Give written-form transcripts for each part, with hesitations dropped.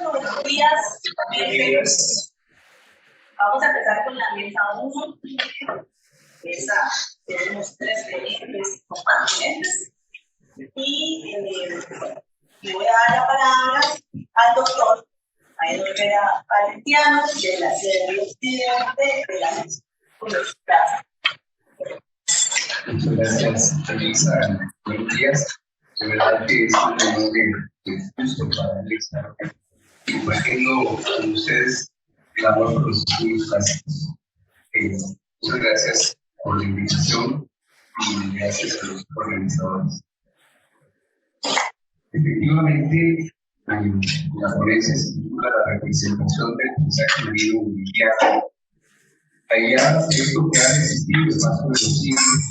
Buenos días, bienvenidos. Vamos a empezar con la mesa 1. Tenemos 3 diferentes compartimentos. Y le voy a dar la palabra al doctor Aedo Rivera Valentiano, de la sede de Occidente de la mesa. Muchas gracias, Elisa. Buenos días. De verdad que es un honor de gusto para Elisa. Compartiendo con ustedes el amor por los estudios clásicos. Muchas gracias por la invitación y gracias a los organizadores. Efectivamente, la ponencia se titula La representación del paisaje marino boliviano. La idea es esto que ha resistido el paso de los siglos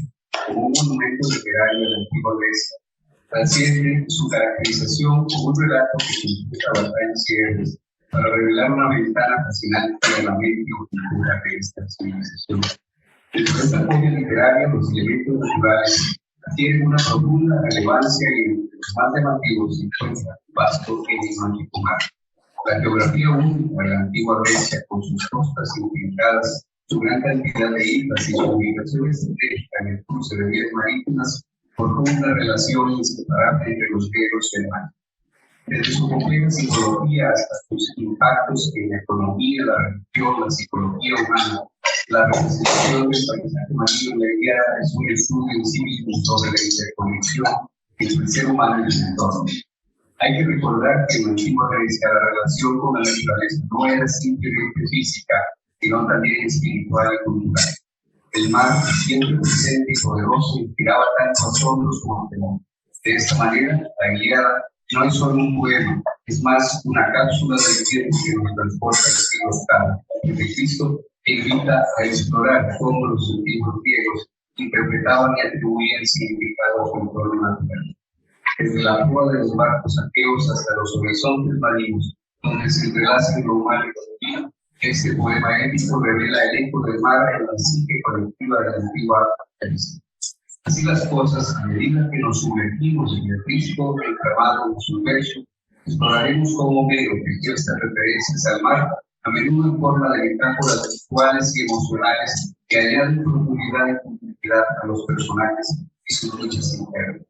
como un monumento literario de la antigua Grecia. Trasciende su caracterización como un relato que significa batallas y guerras para revelar una ventana fascinante de la mente y cultura de esta civilización. Dentro de esta joya literaria, los elementos naturales adquieren una profunda relevancia y entre los más llamativos se encuentra el vasto enigmático mar. La geografía única de la antigua Grecia, con sus costas intrincadas, su gran cantidad de islas y su ubicación estratégica en el cruce de vías marítimas, forjó una relación inseparable entre los griegos y el mar. Desde su compleja simbología hasta sus impactos en la economía, la religión, la psicología humana, la representación del paisaje marino boliviano es un estudio en sí mismo sobre la interconexión entre el ser humano y su entorno. Hay que recordar que en la antigua Grecia la relación con la naturaleza no era simplemente física, sino también espiritual y cultural. El mar, siempre presente y poderoso, inspiraba tanto asombros como temor. De esta manera, la Ilíada no es solo un poema, es más una cápsula del tiempo que nos transporta al siglo VIII de Cristo e invita a explorar cómo los antiguos griegos interpretaban y atribuían significado al entorno natural. Desde la proa de los barcos aqueos hasta los horizontes marinos, donde se entrelazan lo humano y lo divino, este poema épico revela el eco del mar en la psique colectiva de la antigua Grecia. Así las cosas, a medida que nos sumergimos en el risco entramado en su verso, exploraremos cómo Homero tejió estas referencias al mar, a menudo en forma de metáforas visuales y emocionales que añaden profundidad y complejidad a los personajes y sus luchas internas.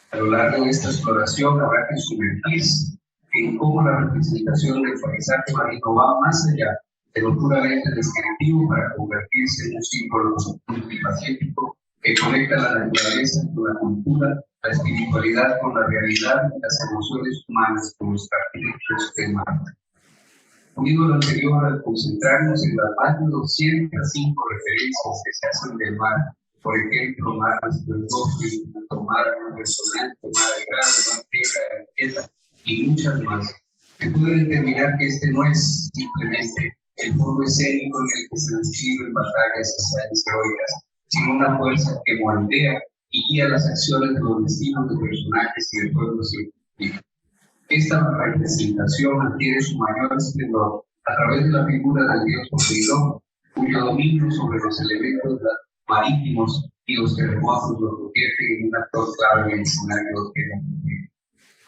A lo largo de esta exploración habrá que sumergirse en cómo la representación del paisaje marino va más allá de lo puramente descriptivo para convertirse en un símbolo multifacético que conecta la naturaleza con la cultura, la espiritualidad con la realidad y las emociones humanas con los caracteres del mar. Unido a lo anterior, al concentrarnos en las más de 205 referencias que se hacen del mar, por ejemplo, mar esplendoroso, mar resonante, mar grande, mar negra, quieta y muchas más, se puede determinar que este no es simplemente el fondo escénico en el que se describen batallas hazañas heroicas, sino una fuerza que moldea y guía las acciones de los destinos de personajes y de pueblos científicos. Esta representación adquiere su mayor esplendor a través de la figura del dios Poseidón, cuyo dominio sobre los elementos marítimos y los terremotos lo convierte en un actor clave en el escenario de la mujer.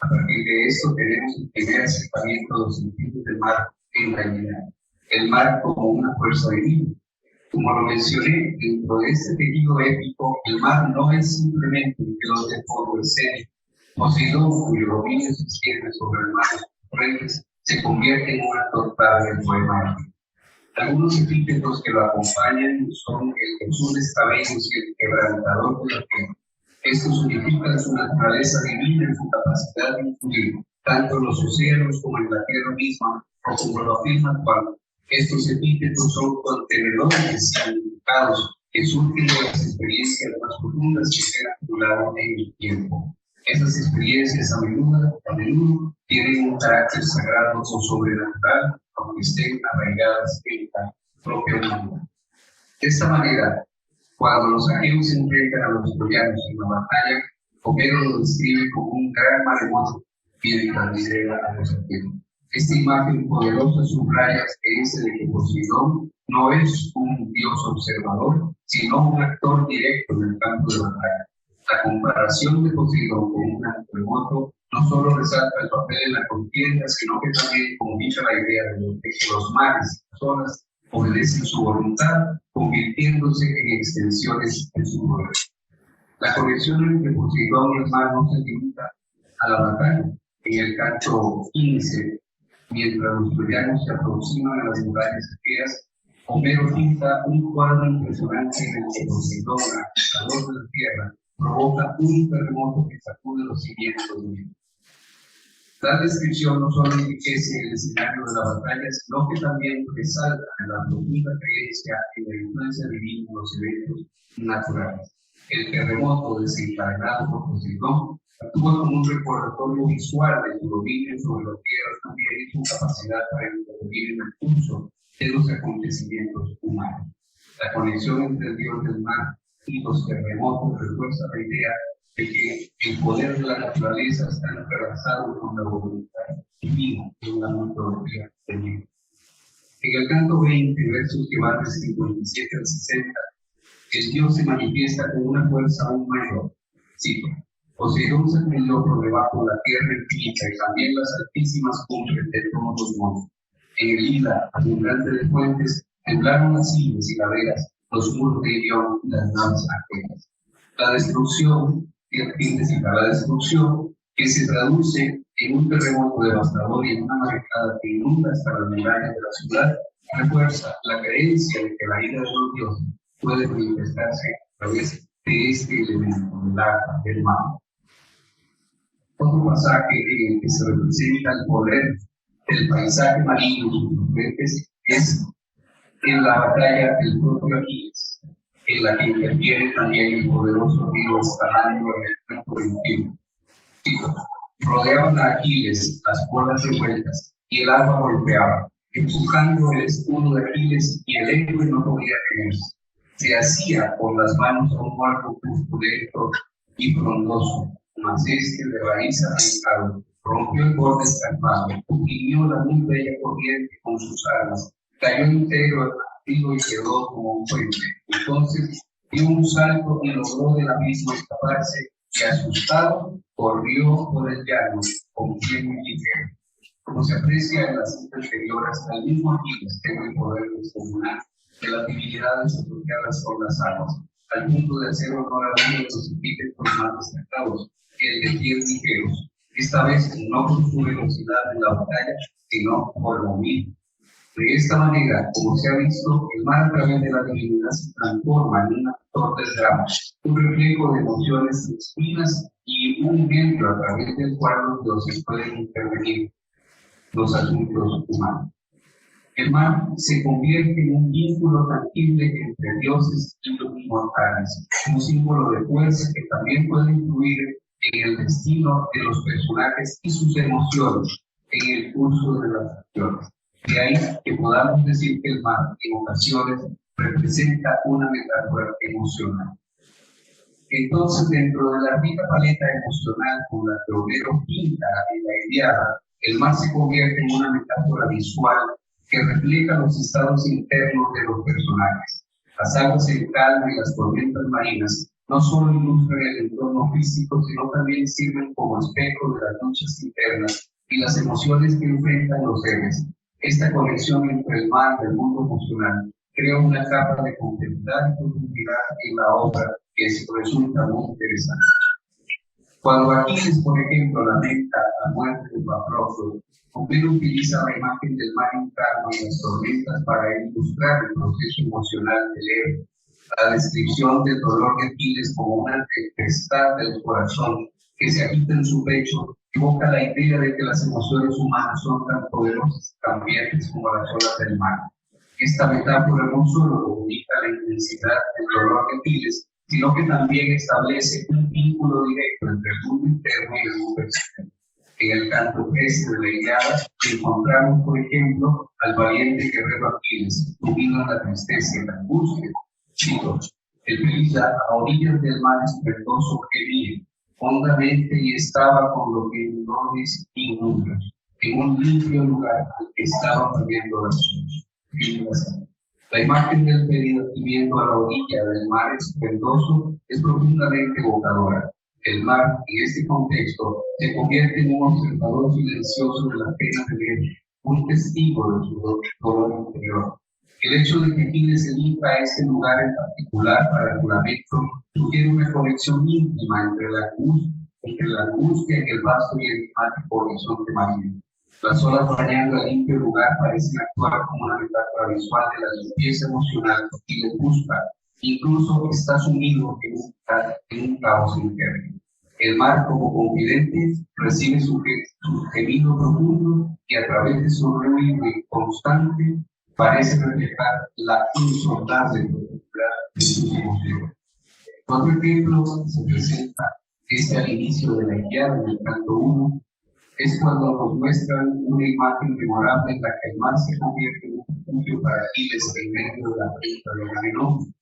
A partir de esto tenemos el primer acercamiento de los sentidos del mar en la realidad. El mar como una fuerza divina. Como lo mencioné, dentro de este tejido épico, el mar no es simplemente un dios de fondo escénico. Poseidón, cuyo dominio se extiende sobre el mar de sus corrientes, se convierte en un actor clave del poema épico. Algunos epítetos que lo acompañan son el Jesús de cabellos y el quebrantador de la tierra. Esto significa su naturaleza divina y su capacidad de influir, tanto en los océanos como en la tierra misma, o como lo afirma Juan. Estos epítetos son contenedores de significados que surgen de las experiencias más profundas que se han acumulado en el tiempo. Esas experiencias a menudo tienen un carácter sagrado o sobrenatural, aunque estén arraigadas en la propia humanidad. De esta manera, cuando los aqueos se enfrentan a los troyanos en la batalla, Homero lo describe como un gran maremoto mientras lidera a los aqueos. Esta imagen poderosa subraya que es de que Poseidón no es un dios observador, sino un actor directo en el campo de batalla. La comparación de Poseidón con un gran terremoto no solo resalta el papel en la contienda, sino que también comunica la idea de que los mares y las olas obedecen su voluntad, convirtiéndose en extensiones de su poder. La conexión entre Poseidón y el mar no se limita a la batalla. En el canto 15, mientras los troyanos se aproximan a las murallas aqueas, Homero pinta un cuadro impresionante en el que Poseidón, al calor de la tierra, provoca un terremoto que sacude los cimientos del mundo. Tal descripción no solo enriquece el escenario de la batalla, sino que también resalta la profunda creencia en la influencia divina en los eventos naturales. El terremoto desencadenado por Poseidón actúa como un recordatorio visual de su dominio sobre la tierra, también y su capacidad para intervenir en el curso de los acontecimientos humanos. La conexión entre el dios del mar y los terremotos refuerza la idea de que el poder de la naturaleza está entrelazado con la voluntad divina en la mitología de Dios. En el canto 20, versos que van del 57 al 60, el Dios se manifiesta con una fuerza aún mayor. Cito: Poseidón se peleó por debajo de la tierra infinita y también las altísimas cumbres de todos los montes. En el Ida, abundante de fuentes, temblaron las sillas y laderas, los muros de Ilión y las naves ajenas. La destrucción que se traduce en un terremoto devastador y en una marejada que inunda hasta las murallas de la ciudad, refuerza la creencia de que la ira de los dioses puede manifestarse a través de este elemento, del agua, del mar. Otro pasaje en el que se representa el poder del paisaje marino y sus torrentes es en la batalla del propio Aquiles, en la que interviene también el poderoso río Escalando en el campo 21. Rodeaban a Aquiles las olas revueltas y el agua golpeaba, empujando el escudo de Aquiles y el héroe no podía tenerse. Se hacía con las manos a un barco purpurento y frondoso, mas este de raíz arrancado, rompió el borde escarpado, oprimió la muy bella corriente con sus armas, cayó entero el partido y quedó como un puente. Entonces dio un salto y logró del abismo escaparse, y asustado corrió por el llano con pie muy ligero. Como se aprecia en la cita anterior, hasta el mismo Aquiles tiene el poder descomunal de las divinidades asociadas con las armas, al punto de hacer honor a uno de los epítetos más destacados, el de pies ligeros, esta vez no por su velocidad en la batalla, sino por lo mismo. De esta manera, como se ha visto, el mar a través de la divinidad se transforma en un actor del drama, un reflejo de emociones divinas y un medio a través del cual los dioses pueden intervenir los asuntos humanos. El mar se convierte en un vínculo tangible entre dioses y los inmortales, un símbolo de fuerza que también puede influir en el destino de los personajes y sus emociones en el curso de las acciones. De ahí que podamos decir que el mar en ocasiones representa una metáfora emocional. Entonces, dentro de la rica paleta emocional con la que Homero pinta en la Ilíada, el mar se convierte en una metáfora visual que refleja los estados internos de los personajes. Las aguas en calma y las tormentas marinas no solo ilustran el entorno físico, sino también sirven como espejo de las luchas internas y las emociones que enfrentan los héroes. Esta conexión entre el mar y el mundo emocional crea una capa de complejidad y profundidad en la obra que resulta muy interesante. Cuando Aquiles, por ejemplo, lamenta la muerte de Patroclo, Homero utiliza la imagen del mar en calma y las tormentas para ilustrar el proceso emocional del héroe. La descripción del dolor de Aquiles como una tempestad del corazón que se agita en su pecho evoca la idea de que las emociones humanas son tan poderosas y cambiantes como las olas del mar. Esta metáfora no solo comunica la intensidad del dolor de Aquiles, sino que también establece un vínculo directo entre el mundo interno y el mundo externo. En el canto 13 de la Ilíada encontramos, por ejemplo, al valiente guerrero Aquiles, sumido en la tristeza y la angustia. Cito: el Pelida, a orillas del mar esplendoroso gemía hondamente y estaba con los tiburones inmundos, en un limpio lugar al que estaban bebiendo las olas. La imagen del perdimiento a la orilla del mar esplendoroso es profundamente evocadora. El mar, en este contexto, se convierte en un observador silencioso de la pena de guerra, un testigo de su dolor interior. El hecho de que Aquiles elija este lugar en particular para el juramento sugiere una conexión íntima entre la angustia en el vasto y enigmático horizonte marino. Las olas bañando el limpio lugar parecen actuar como una metáfora visual de la limpieza emocional que Aquiles busca. Incluso está sumido en un caos interno. El mar, como confidente, recibe su gemido profundo y a través de su ruido constante parece reflejar la insondable profundidad de sus emociones. Otro ejemplo se presenta al inicio de la Ilíada, en el canto 1, es cuando nos muestran una imagen memorable en la que el mar se convierte en un refugio para Aquiles en medio de la fiesta de Agamenón.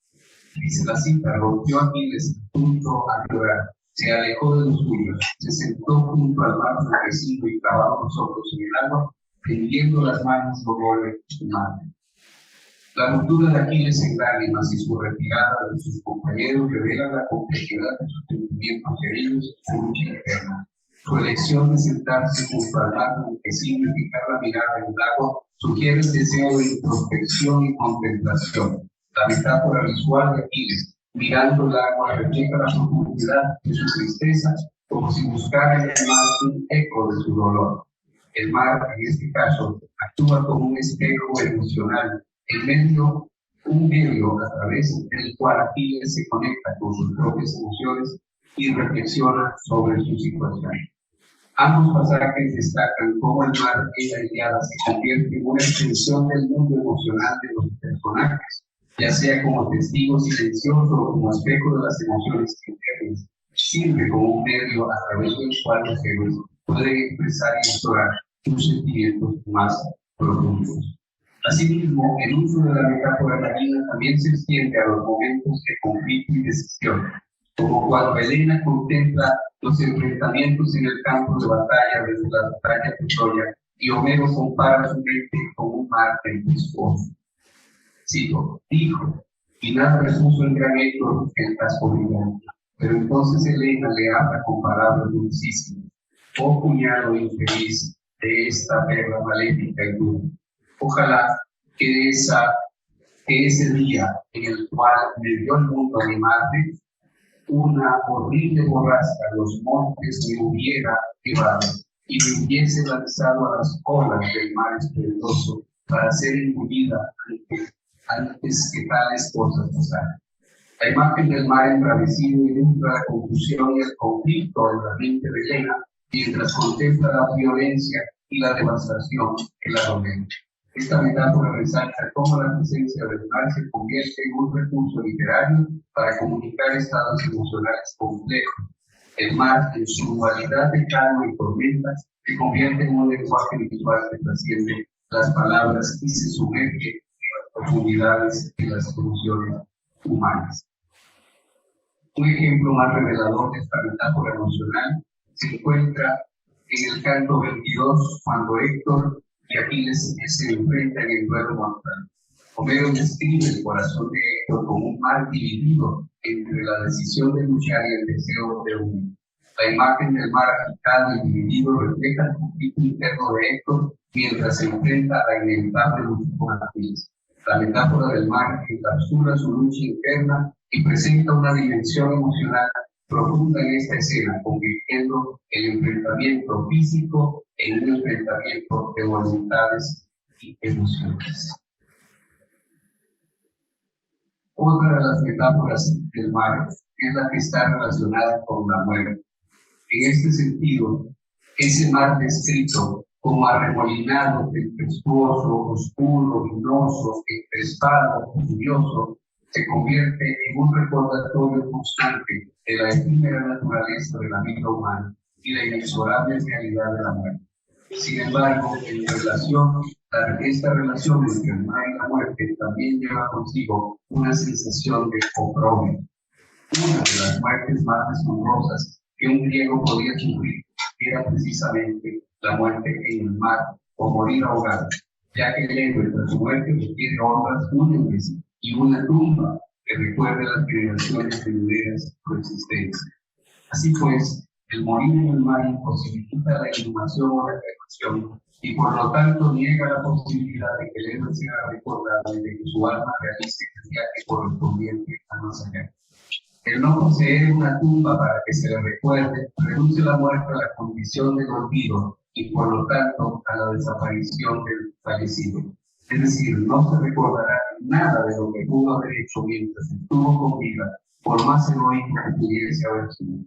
Dice la cita: rompió Aquiles junto a llorar, se alejó de los suyos, se sentó junto al mar florecido y clavado los ojos en el agua, tendiendo las manos sobre su madre. La ruptura de Aquiles en lágrimas y su retirada de sus compañeros revelan la complejidad de sus sentimientos heridos y su lucha eterna. Su elección de sentarse junto al mar, sin fijar la mirada en el agua, sugiere el deseo de introspección y contemplación. La metáfora visual de Aquiles, mirando el agua, refleja la profundidad de su tristeza, como si buscara en el mar un eco de su dolor. El mar, en este caso, actúa como un espejo emocional, un medio a través del cual Aquiles se conecta con sus propias emociones y reflexiona sobre su situación. Ambos pasajes destacan cómo el mar en la Ilíada se convierte en una extensión del mundo emocional de los personajes, ya sea como testigo silencioso o como espejo de las emociones internas. Sirve como un medio a través del cual los héroes pueden expresar y explorar sus sentimientos más profundos. Asimismo, el uso de la metáfora marina también se extiende a los momentos de conflicto y decisión, como cuando Helena contempla los enfrentamientos en el campo de batalla desde la batalla de Troya y Homero compara su mente con un mar tempestuoso. Cito: dijo, y nada repuso el gran Héctor en la oscuridad, pero entonces Helena le habla con palabras dulcísimas: oh cuñado infeliz de esta perla maléfica y dura. Ojalá que ese día en el cual me dio el mundo a mi madre, una horrible borrasca los montes me hubiera llevado y me hubiese lanzado a las olas del mar esplendoroso para ser engullida antes que tales cosas pasaran. La imagen del mar embravecido ilustra la confusión y el conflicto en la mente de Helena mientras contempla la violencia y la devastación que la rodea. Esta metáfora resalta cómo la presencia del mar se convierte en un recurso literario para comunicar estados emocionales complejos. El mar, en su dualidad de calma y tormenta, se convierte en un lenguaje visual que trasciende las palabras y se sumerge en las profundidades de las emociones humanas. Un ejemplo más revelador de esta metáfora emocional se encuentra en el canto 22, cuando Héctor y Aquiles se enfrentan en el duelo mortal. Homero describe el corazón de Héctor como un mar dividido entre la decisión de luchar y el deseo de huir. La imagen del mar agitado y dividido refleja el conflicto interno de Héctor mientras se enfrenta a la inevitable lucha con Aquiles. La metáfora del mar encapsula su lucha interna y presenta una dimensión emocional profunda en esta escena, convirtiendo el enfrentamiento físico en un enfrentamiento de voluntades y emociones. Otra de las metáforas del mar es la que está relacionada con la muerte. En este sentido, ese mar descrito como arremolinado, tempestuoso, oscuro, luminoso, encrespado, furioso, se convierte en un recordatorio constante de la efímera naturaleza de la vida humana y la inexorable realidad de la muerte. Sin embargo, esta relación entre el mar y la muerte también lleva consigo una sensación de oprobio. Una de las muertes más asombrosas que un griego podía sufrir era precisamente la muerte en el mar o morir ahogado. ya que el héroe tras su muerte requiere honras fúnebres y una tumba que recuerde las generaciones venideras por existencia. Así pues, el morir en el mar imposibilita la inhumación o la cremación y por lo tanto niega la posibilidad de que el héroe sea recordado y de que su alma realice el viaje correspondiente a más allá. El no poseer una tumba para que se le recuerde reduce la muerte a la condición del olvido y por lo tanto a la desaparición del fallecido. Es decir, no se recordará nada de lo que pudo haber hecho mientras estuvo con vida, por más heroico que pudiese haber sido.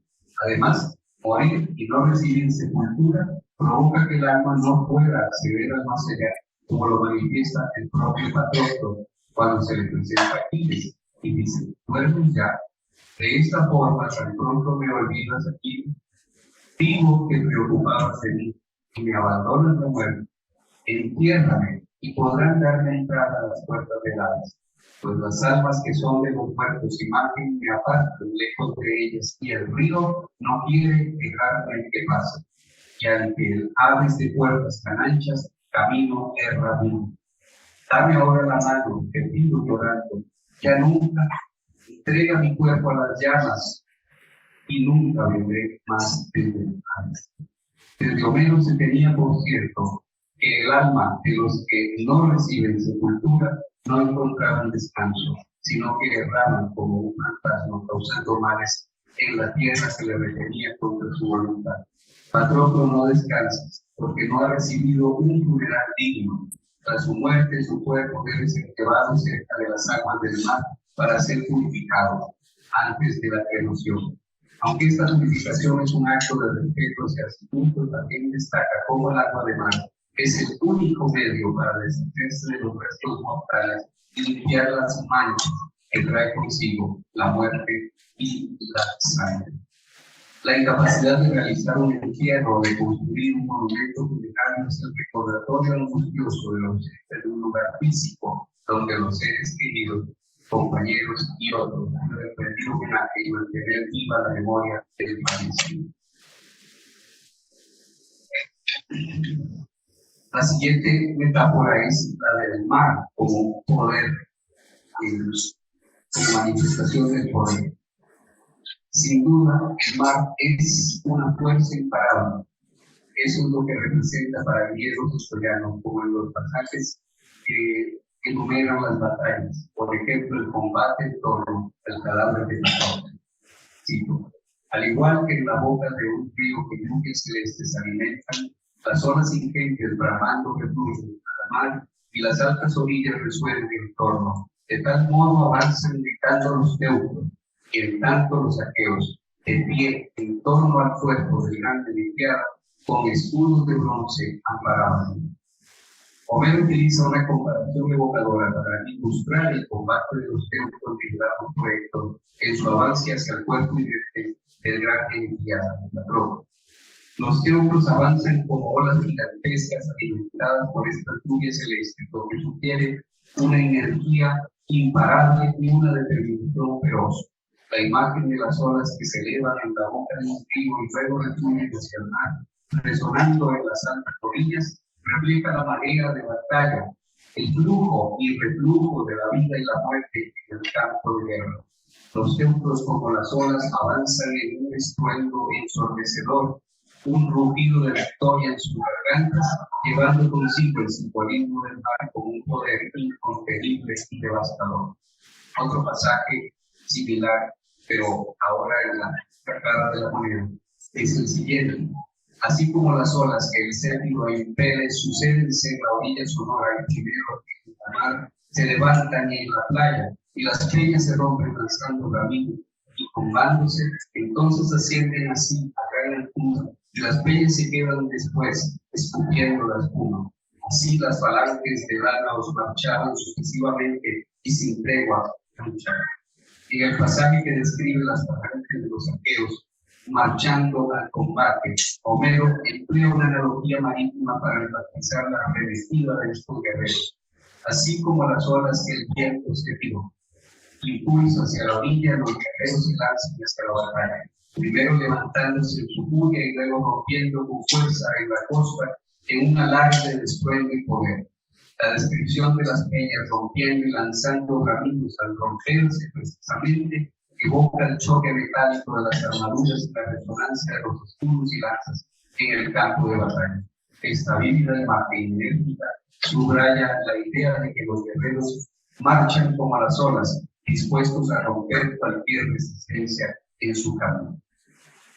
Además, morir y no recibir sepultura provoca que el alma no pueda acceder al más allá, como lo manifiesta el propio Patroclo cuando se le presenta a Aquiles y dice: duermes ya. De esta forma, tan pronto me olvidas aquí, digo que preocupabas de mí y me abandonas la muerte. Entiérrame y podrán darme entrada a las puertas del Hades, pues las almas que son de los muertos imagen me apartan lejos de ellas y el río no quiere dejarme que pase. Y ante el Hades de puertas tan anchas, camino erradico. Dame ahora la mano, te pido llorando, ya nunca. Entrega mi cuerpo a las llamas y nunca vendré más desde el Hades. Desde Homero se tenía por cierto que el alma de los que no reciben sepultura no encontraban descanso, sino que erraban como un fantasma causando males en la tierra que le retenía contra su voluntad. Patroclo, no descansas, porque no ha recibido un funeral digno. Tras su muerte, su cuerpo debe ser llevado cerca de las aguas del mar para ser purificado antes de la cremación. Aunque esta purificación es un acto de respeto hacia su culto, también destaca cómo el agua de mar es el único medio para deshacerse de los restos mortales y limpiar las manchas que trae consigo la muerte y la sangre. La incapacidad de realizar un entierro o de construir un monumento funerario es el recordatorio angustioso de la ausencia de un lugar físico donde los seres queridos, compañeros y otros han rendido homenaje y mantener viva la memoria del fallecido. La siguiente metáfora es la del mar como poder, como manifestación del poder. Sin duda, el mar es una fuerza imparable. Eso es lo que representa para griegos historianos, como en los pasajes que enumeran las batallas. Por ejemplo, el combate en torno al cadáver de Patroclo. Cito: al igual que en la boca de un río que lluvias celestes alimentan, las olas ingentes bramando refluyen a la mar y las altas orillas resuenan en torno. De tal modo avanzan gritando los teucros, y en tanto los aqueos, de pie en torno al cuerpo del grande Lidiada, con escudos de bronce amparaban. Homero utiliza una comparación evocadora para ilustrar el combate de los teucros liderados por Héctor en su avance hacia el cuerpo del grande Lidiada, la Patroclo. Los teucros avanzan como olas gigantescas alimentadas por esta lluvia celeste, lo que sugiere una energía imparable y una determinación feroz. La imagen de las olas que se elevan en la boca de un río y luego refluyen hacia el mar, resonando en las altas orillas, refleja la marea de batalla, el flujo y reflujo de la vida y la muerte en el campo de guerra. Los teucros, como las olas, avanzan en un estruendo ensordecedor, un rugido de victoria en sus gargantas, llevando consigo el simbolismo del mar como un poder incontenible y devastador. Otro pasaje similar, pero ahora en la cara de la moneda, es el siguiente: así como las olas que el céfiro impele sucédense en la orilla sonora y primero en la mar, se levantan en la playa, y las peñas se rompen lanzando camino y combándose, entonces ascienden así a gran altura, y las peñas se quedan después, escupiendo la espuma. Así las falanges del Alcaos marchaban sucesivamente y sin tregua luchaban. En el pasaje que describe las falanges de los aqueos marchando al combate, Homero emplea una analogía marítima para enfatizar la revestida de estos guerreros. Así como las olas que el viento se tiró, impulsa hacia la orilla, los guerreros se lanzan hacia la batalla, primero levantándose en su furia y luego rompiendo con fuerza en la costa en un alarde de estruendo y poder. La descripción de las peñas rompiendo y lanzando ramitos al romperse precisamente evoca el choque metálico de las armaduras y la resonancia de los escudos y lanzas en el campo de batalla. Esta vívida imagen enérgica subraya la idea de que los guerreros marchan como las olas, dispuestos a romper cualquier resistencia en su camino.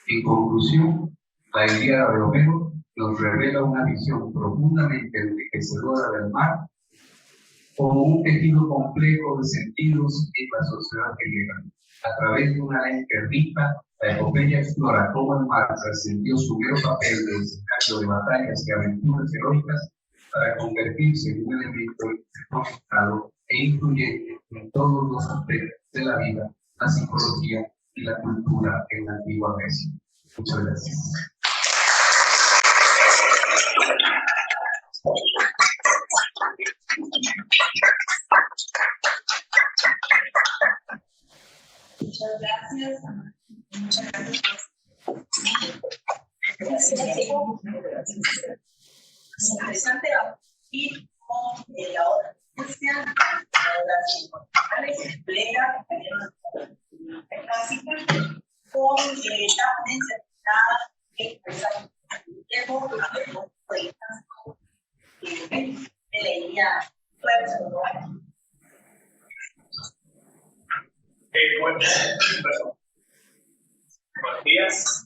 En conclusión, la Ilíada de Homero nos revela una visión profundamente enriquecedora del mar como un tejido complejo de sentidos en la sociedad griega. A través de una lente rica, la epopeya explora cómo el mar trascendió su mero papel de escenario de batallas y aventuras heroicas para convertirse en un elemento conectado e influyente en todos los aspectos de la vida, la psicología y la cultura en la antigua Grecia. Muchas gracias. Muchas gracias. Muchas gracias. Es interesante ir con la obra cristiana, las importantes emplea clásica con la necesidad de expresar Buenos días.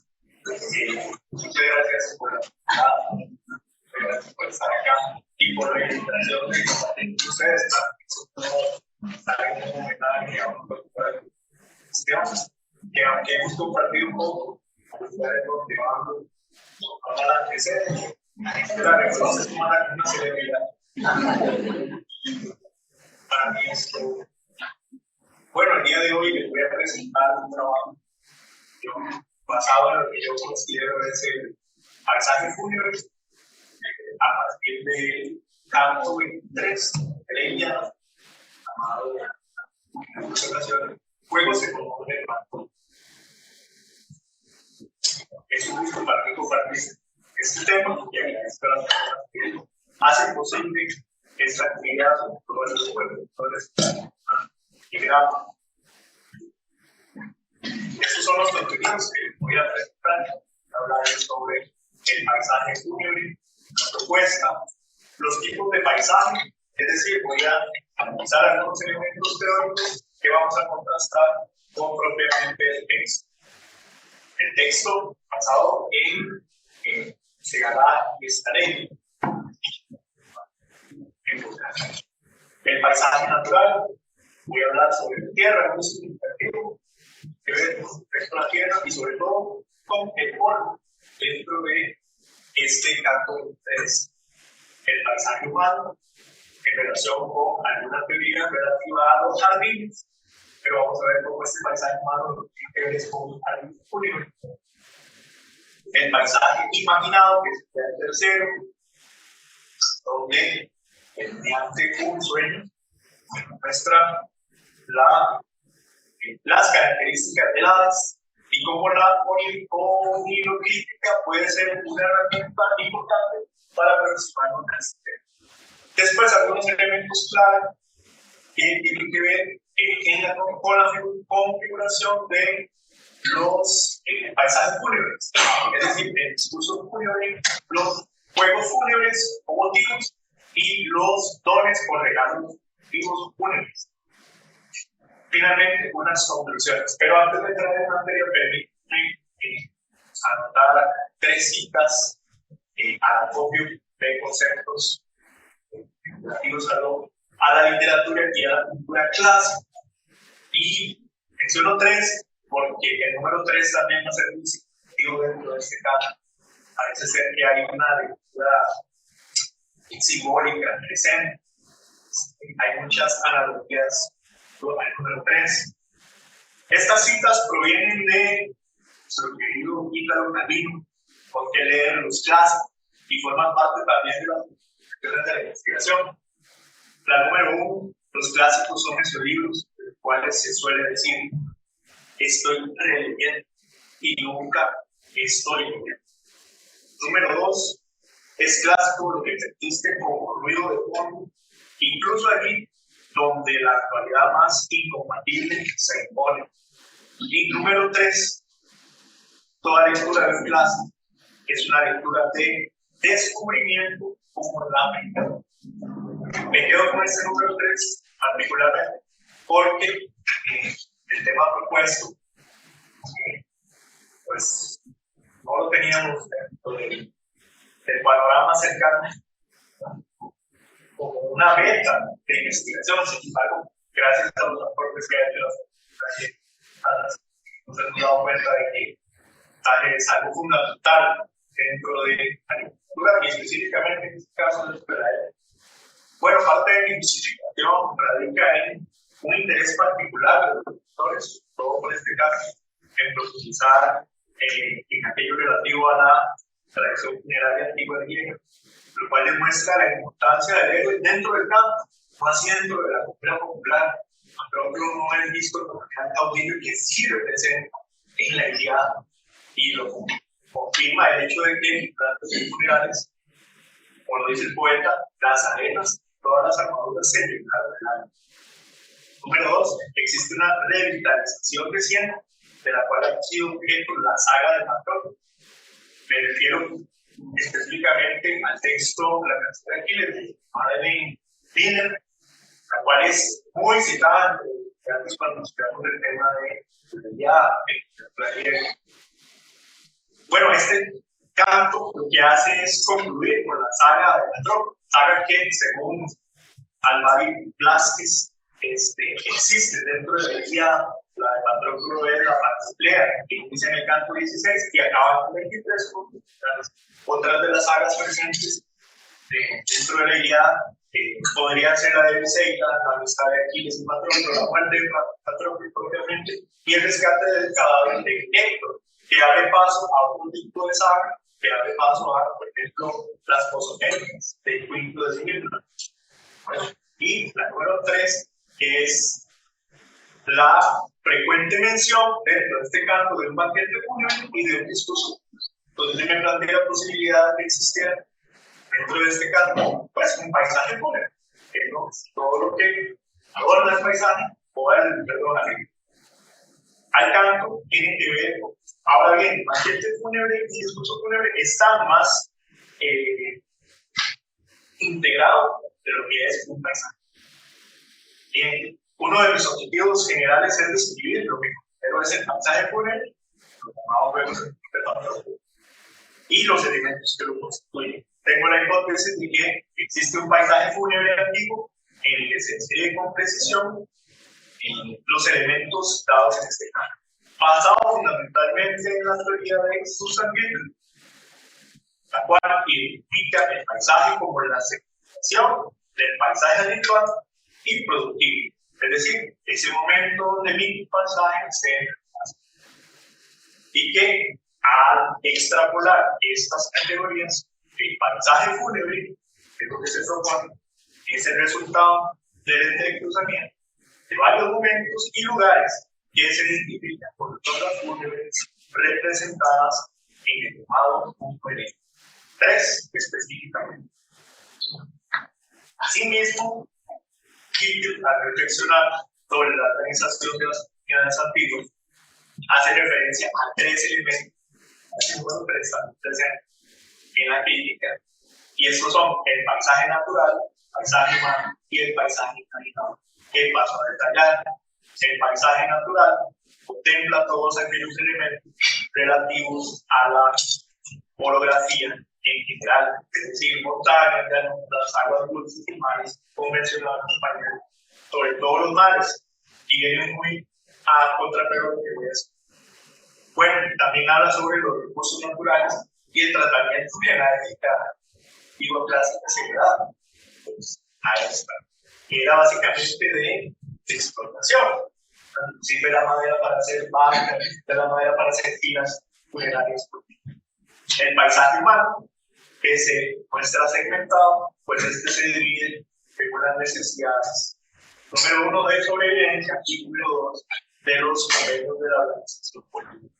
Muchas gracias por la oportunidad. Gracias por estar acá y por la invitación de compartir con ustedes. Saben un comentario que aunque hemos compartido un poco, ustedes nos llevando a la tercera. La reconoce como una celebridad. Para mí esto. Bueno, el día de hoy les voy a presentar un trabajo basado en lo que yo considero es el paisaje fúnebre a partir del canto 23 de la Ilíada, llamado en muchas ocasiones Juegos de color del mar. Es un gusto para mí compartir este tema y agradezco a las personas que hacen posible esta actividad con todos los juegos que grabamos. Estos son los contenidos que les voy a presentar. Hablaré sobre el paisaje fúnebre, la propuesta, los tipos de paisaje, es decir, voy a analizar algunos elementos teóricos que vamos a contrastar con propiamente el texto. El texto basado en Segalá y Starelli. El paisaje natural, voy a hablar sobre la tierra, un significativo que ver con respecto a la tierra y sobre todo con el polvo dentro de este canto de ustedes. El paisaje humano en relación con alguna teoría relativa a los jardines, pero vamos a ver cómo este paisaje humano tiene que ver con un jardín fúnebre. El paisaje imaginado, que es el tercero, donde mediante un sueño muestra las características del Hades y cómo la polilogística puede ser una herramienta importante para aproximarnos al sistema. Después, algunos elementos clave que tienen que ver con la configuración de los paisajes fúnebres, es decir, el discurso fúnebre, los juegos fúnebres o motivos y los dones o regalos motivos fúnebres. Finalmente, unas conclusiones. Pero antes de entrar en materia, permítanme anotar 3 citas al acopio de conceptos relativos a la literatura y a la cultura clásica. Y menciono 3 porque el número 3 también va a ser muy significativo dentro de este caso. Parece ser que hay una lectura simbólica presente. Hay muchas analogías con el número 3. Estas citas provienen de nuestro querido Ítalo Calvino, porque leer los clásicos y forman parte también de las cuestiones de la investigación. La número 1, los clásicos son esos libros de los cuales se suele decir estoy releyendo y nunca estoy leyendo. Número 2, Es clásico lo que existe como ruido de fondo, incluso aquí donde la actualidad más incompatible se impone. Y número 3, toda lectura de un clásico es una lectura de descubrimiento como la primera. Me quedo con este número 3 particularmente porque el tema propuesto pues no lo teníamos dentro del panorama cercano como una meta de investigación. Sin embargo, gracias a los aportes que ha hecho la nos hemos dado cuenta de que es algo fundamental dentro de la agricultura y específicamente en este caso de la escuela. Bueno, parte de mi justificación radica en un interés particular de los profesores, todo por este caso, en profundizar en aquello relativo a la tradición funeraria antigua griega, lo cual demuestra la importancia del héroe dentro del campo, no haciendo de la cultura popular, aunque no es visto como gran caudillo que sí representa en la Ilíada, y lo confirma el hecho de que durante los funerales, como lo dice el poeta, las arenas, todas las armaduras se llenaron del alma. Número 2, existe una revitalización reciente de la cual ha sido objeto la saga de Patroclo. Me refiero específicamente al texto La canción de Aquiles de Madeleine Miller, la cual es muy citada cuando estudiamos el tema de la griega. Bueno, este canto lo que hace es concluir con la saga de Patroclo, saga que según Alvari Blázquez existe dentro de la Ilíada. La de Patroclo es la Panacea, que inicia en el canto 16 y acaba en el 23 con otras de las sagas presentes dentro de la Ilíada. Podrían ser la de Briseida, la amistad de Aquiles y Patroclo, la muerte de Patroclo propiamente, y el rescate del cadáver de Héctor, que abre paso a un tipo de saga, que abre paso a, por ejemplo, las posogénicas del Quinto de Sigildo. Bueno, y la número 3 es la frecuente mención dentro de este canto de un banquete fúnebre y de un discurso. Entonces me plantea la posibilidad de que existiera dentro de este canto pues un paisaje fúnebre, que no todo lo que adorna el paisaje o al canto tiene que ver con, ahora bien, banquete fúnebre y discurso fúnebre están más integrados de lo que es un paisaje. Bien, uno de mis objetivos generales es describir lo que considero es el paisaje fúnebre, lo llamado luego y los elementos que lo constituyen. Tengo la hipótesis de que existe un paisaje fúnebre antiguo en el que se describe con precisión los elementos dados en este caso, basado fundamentalmente en la teoría de Susan-Gilbert, la cual identifica el paisaje como la segmentación del paisaje habitual y productivo. Es decir, ese momento donde mi paisaje esté en el paisaje. Y que al extrapolar estas categorías, el paisaje fúnebre, que es lo que se propone, es el resultado del entrecruzamiento de varios momentos y lugares que se identifican con zonas fúnebres representadas en el llamado punto de 3 específicamente. Asimismo, Hitler, al reflexionar sobre la organización de las comunidades antiguas, hace referencia a 3 elementos que están presentes en la crítica, y estos son el paisaje natural, el paisaje humano y el paisaje imaginado. ¿Qué paso a detallar? El paisaje natural contempla todos aquellos elementos relativos a la orografía en general, es decir, montañas, llanuras, aguas dulces y mares convencionales españoles, sobre todo los mares, y viene muy a contrapelo lo que voy a decir. Bueno, también habla sobre los recursos naturales y el tratamiento de la ética clásica de seguridad. Pues, a esta, que era básicamente de explotación. Sirve la madera para hacer barcas, sirve la madera para hacer filas funerarias. El paisaje humano, que se muestra segmentado, pues se divide según las necesidades. Número 1 de sobrevivencia y número 2 de los convenios de la organización política.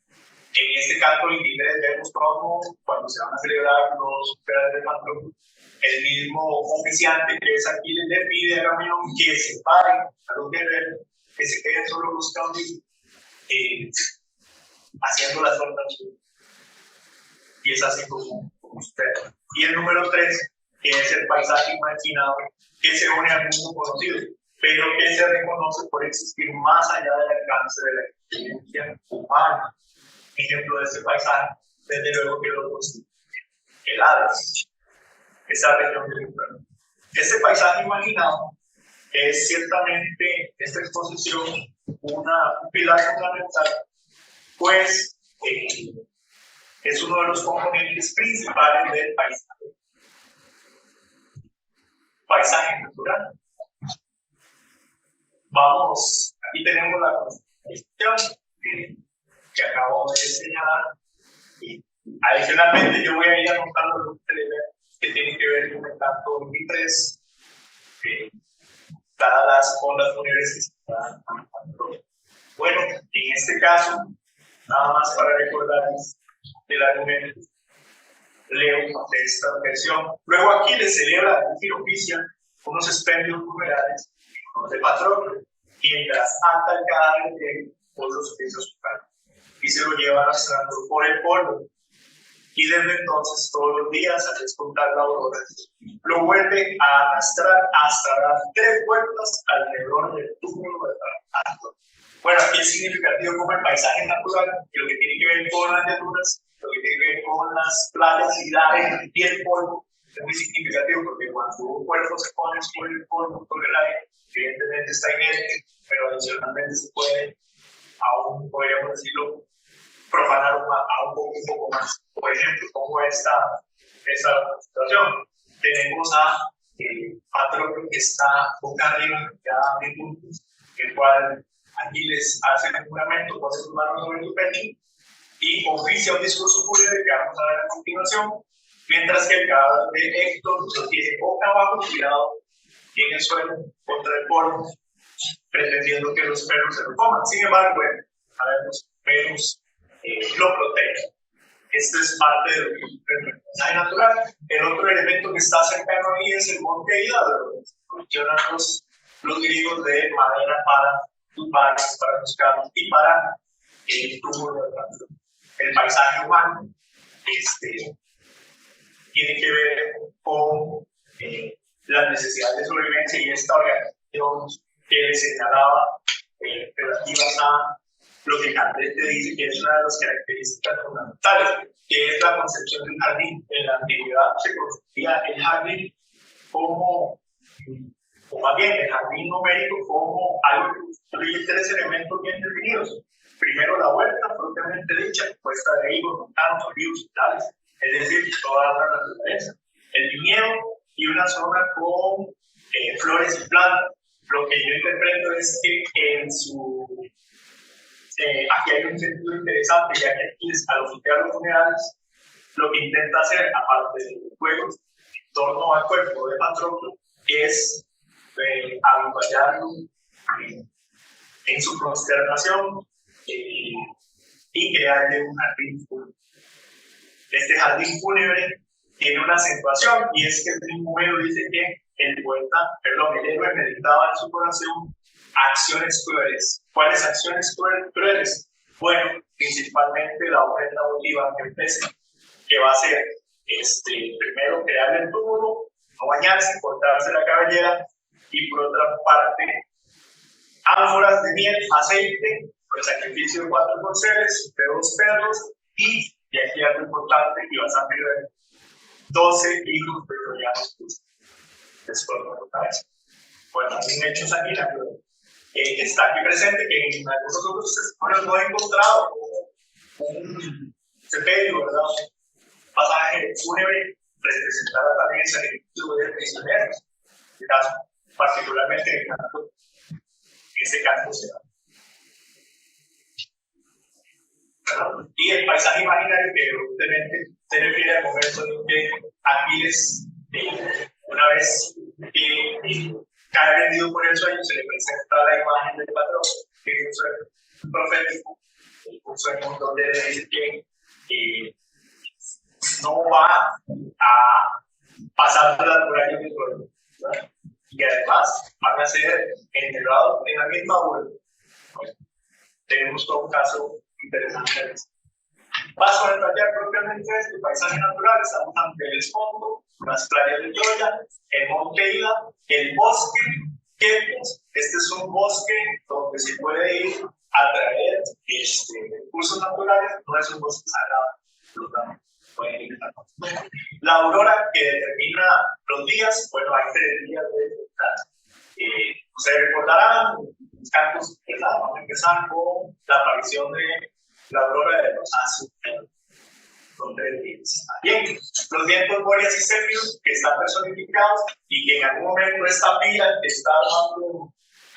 En este canto 23 vemos cómo cuando se van a celebrar los funerales de Patroclo, el mismo oficiante que es Aquiles le pide a Agamenón que se paren a los guerreros, que se queden solo los caudillos, haciendo las tortas. Y es así como usted. Y el número 3, que es el paisaje imaginado, que se une al mundo conocido, pero que se reconoce por existir más allá del alcance de la experiencia humana. Ejemplo de este paisaje, desde luego que lo constituye el Hades, esa región del infierno. Este paisaje imaginado es ciertamente esta exposición un pilar fundamental, pues es uno de los componentes principales del paisaje. Paisaje natural. Vamos, aquí tenemos la constitución que acabo de señalar. Y adicionalmente, yo voy a ir anotando los elementos que tienen que ver con el canto 23, dadas las ondas fúnebres. Bueno, en este caso, nada más para recordarles el argumento, leo de esta versión. Luego aquí les celebra y oficia unos expendios funerales de Patroclo, mientras ata el cadáver de por los pies de su carne y se lo lleva arrastrando por el polvo. Y desde entonces, todos los días, al descontar la aurora, lo vuelve a arrastrar hasta dar 3 vueltas alrededor del túmulo de Patroclo. Bueno, aquí es significativo como el paisaje natural, y lo que tiene que ver con las llanuras, lo que tiene que ver con las playas y la arena y el polvo, es muy significativo porque cuando un cuerpo se pone sobre el polvo, sobre el aire, evidentemente está inerte, pero adicionalmente se puede, aún podríamos decirlo, profanar un poco más. Por ejemplo, como esta situación, tenemos a Patroclo que está boca arriba, ya de puntos, el cual aquí les hace un juramento, pone sus manos sobre su pecho y oficia un discurso fúnebre que vamos a ver a continuación, mientras que el cadáver de Héctor lo tiene boca abajo, tirado en el suelo contra el polvo, pretendiendo que los perros se lo coman. Sin embargo, bueno, a ver, los perros lo protegen. Esto es parte del paisaje natural. El otro elemento que está cercano ahí es el monte Ida, donde funcionan los griegos de madera para tumbarlos, para los carros y para el túmulo de Patroclo. El paisaje humano tiene que ver con las necesidades de sobrevivencia y esta organización que les señalaba relativas a lo que Cantet te dice que es una de las características fundamentales, que es la concepción del jardín. En la antigüedad se concebía el jardín como, o más bien el jardín numérico como algo que construye 3 elementos bien definidos. Primero, la huerta, propiamente dicha, compuesta de higos, montanos, olivos y tales, es decir, toda la naturaleza. El viñedo y una zona con flores y plantas. Lo que yo interpreto es que en su aquí hay un sentido interesante, ya que aquí al oficiar los funerales, lo que intenta hacer, aparte de los juegos en torno al cuerpo de Patroclo, es acompañarlo en su consternación y crearle un jardín fúnebre. Este jardín fúnebre tiene una acentuación, y es que el mismo Homero dice que el héroe meditaba en su corazón acciones crueles. ¿Cuáles acciones crueles? Bueno, principalmente la ofrenda votiva que va a ser primero crear el túmulo, no bañarse, cortarse la cabellera, y por otra parte ánforas de miel, aceite, el sacrificio de 4 corceles, de 2 perros y aquí algo importante y bastante grande, 12 hijos de troyanos después de la cabeza. Bueno, hay hechos aquí, está aquí presente, que en algunos otros testimonios no he encontrado un sepelio, ¿verdad? Un pasaje fúnebre representara también el sacrificio de prisioneros. En este caso, particularmente en ese canto se da. Y el paisaje imaginario, que evidentemente se refiere al momento en que Aquiles, una vez que cae rendido por el sueño, se le presenta la imagen del patrón, que es un sueño profético, un sueño donde le dice que no va a pasar las murallas del pueblo, ¿verdad? Y además van a ser enterrados en la misma urna. Bueno, tenemos todo un caso interesante. Paso a detallar propiamente este paisaje natural. Estamos ante el fondo, las playas de Troya, el monte Ida, el bosque Quepos. Este es un bosque donde se puede ir a traer recursos naturales, no es un bosque sagrado. La aurora que determina los días, bueno, hay 3 días de ustedes recordarán los cantos, ¿verdad? Vamos a empezar con la aparición de la aurora de los astros. Son 3 días. Bien, los vientos Boreas y Cepheius que están personificados y que en algún momento esta pila está dando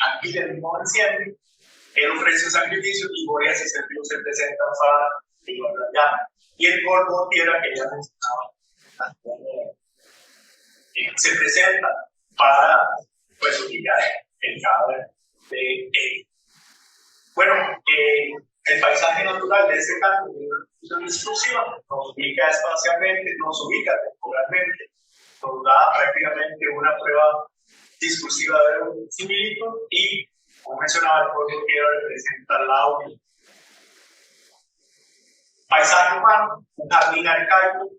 aquí del mismo enciende, él ofrece un sacrificio y Boreas y Cepheius se presentan para llevar la llama. Y el polvo tierra que ya mencionaba se presenta para pues humillar el cadáver de él. Bueno, el paisaje natural de este campo es una exclusiva, nos ubica espacialmente, nos ubica temporalmente, nos da prácticamente una prueba discursiva de un similitud y, como mencionaba, el polvo tierra representa la unidad. Paisaje humano, un jardín arcaico,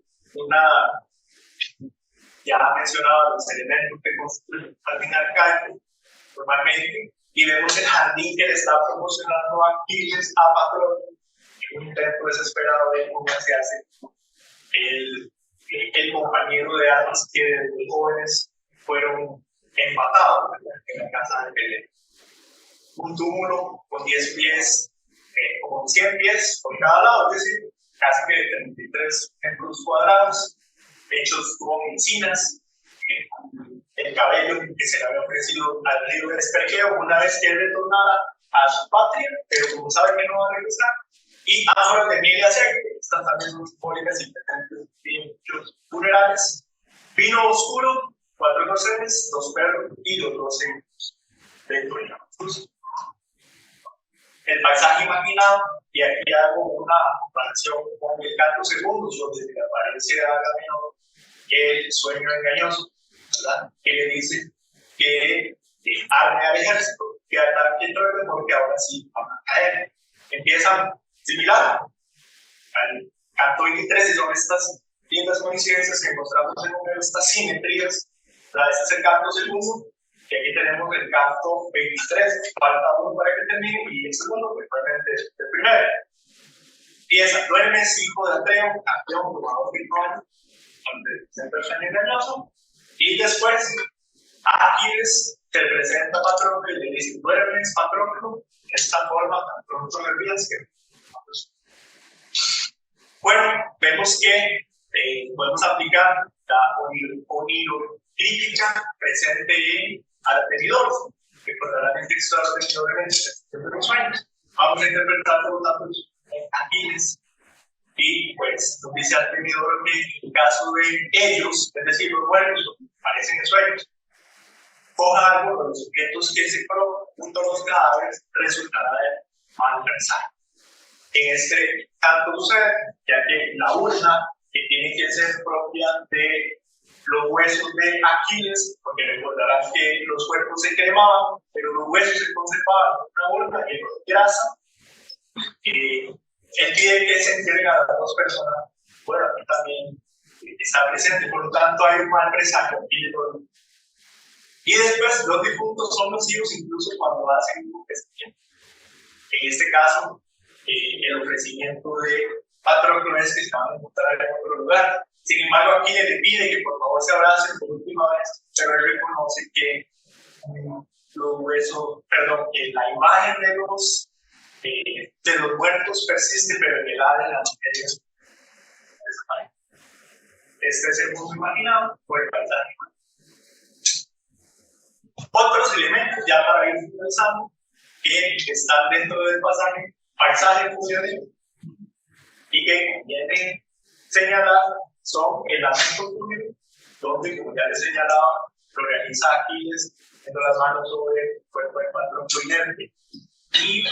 ya mencionaba los elementos que construyen un jardín arcaico normalmente, y vemos el jardín que le está promocionando a Aquiles a Patroclo, en un intento desesperado de cómo se hace el compañero de armas que desde jóvenes fueron empatados en la casa de Pelé. Un túmulo con 10 pies, como 100 pies por cada lado, es decir, casi que 33 metros cuadrados, hechos con encinas, el cabello que se le había ofrecido al río Esperqueo una vez que él retornara a su patria, pero como sabe que no va a regresar, y ánforas de miel y aceite, están también muy simbólicas y presentes en muchos funerales, vino oscuro, 4 docenas, 2 perros y los 12 hijos de Troya. El paisaje imaginado, y aquí hago una comparación con el canto segundo, donde aparece a Agamenón el sueño engañoso, ¿verdad? Que le dice que arme al ejército, que ataque a Troya porque ahora sí van a caer. Empiezan similar al canto 23, y son estas lindas coincidencias que encontramos en Homero, estas simetrías. Este es el canto segundo. Y aquí tenemos el canto 23, falta uno para que termine, y el segundo, que realmente es el primero. Empieza, duermes, hijo de Atreo, campeón, jugador virtual, donde siempre es engañoso, y después Aquiles te presenta a Patroclo y le dice, duermes, Patroclo, de esta forma, tan pronto me olvidas que... Bueno, vemos que podemos aplicar la onirocrítica presente en Artemidoro, que recordarán el texto de Artemidoro de los sueños. Vamos a interpretar los datos en Aquiles, y pues nos dice Artemidoro que en el caso de ellos, es decir, los muertos, aparecen en sueños, coja algo de los objetos que se junto a los cadáveres, resultará de malversar. En este canto sucede, ya que la urna, que tiene que ser propia de los huesos de Aquiles, porque recordarán que los cuerpos se quemaban, pero los huesos se conservaban en una urna llena de grasa. Él pide que se entreguen a las 2 personas. Bueno, aquí también está presente, por lo tanto hay un mal presagio aquí. Y después los difuntos son los hijos incluso cuando hacen un ofrecimiento. En este caso, el ofrecimiento de Patroclo es que estaban encontrados en otro lugar. Sin embargo, aquí le pide que por favor se abracen por última vez, pero él reconoce que los huesos, perdón, que la imagen de los muertos persiste, pero en el área de la materia. Este es el mundo imaginado por el paisaje. Otros elementos, ya para ir finalizando, que están dentro del paisaje funcional y que conviene señalar son el lamento fúnebre, donde, como ya les señalaba, lo realiza Aquiles, poniendo las manos sobre el cuerpo del Patroclo inerte, y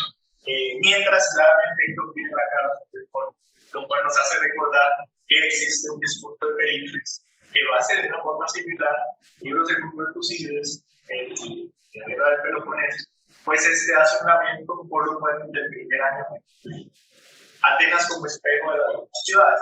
mientras claramente esto tiene la cara del fondo, lo cual nos hace recordar que existe un discurso de Pericles que lo hace de una forma similar. Libros de Tucídides, la guerra del Peloponeso, pues este hace un lamento por los muertos del primer año. Atenas como espejo de las ciudades,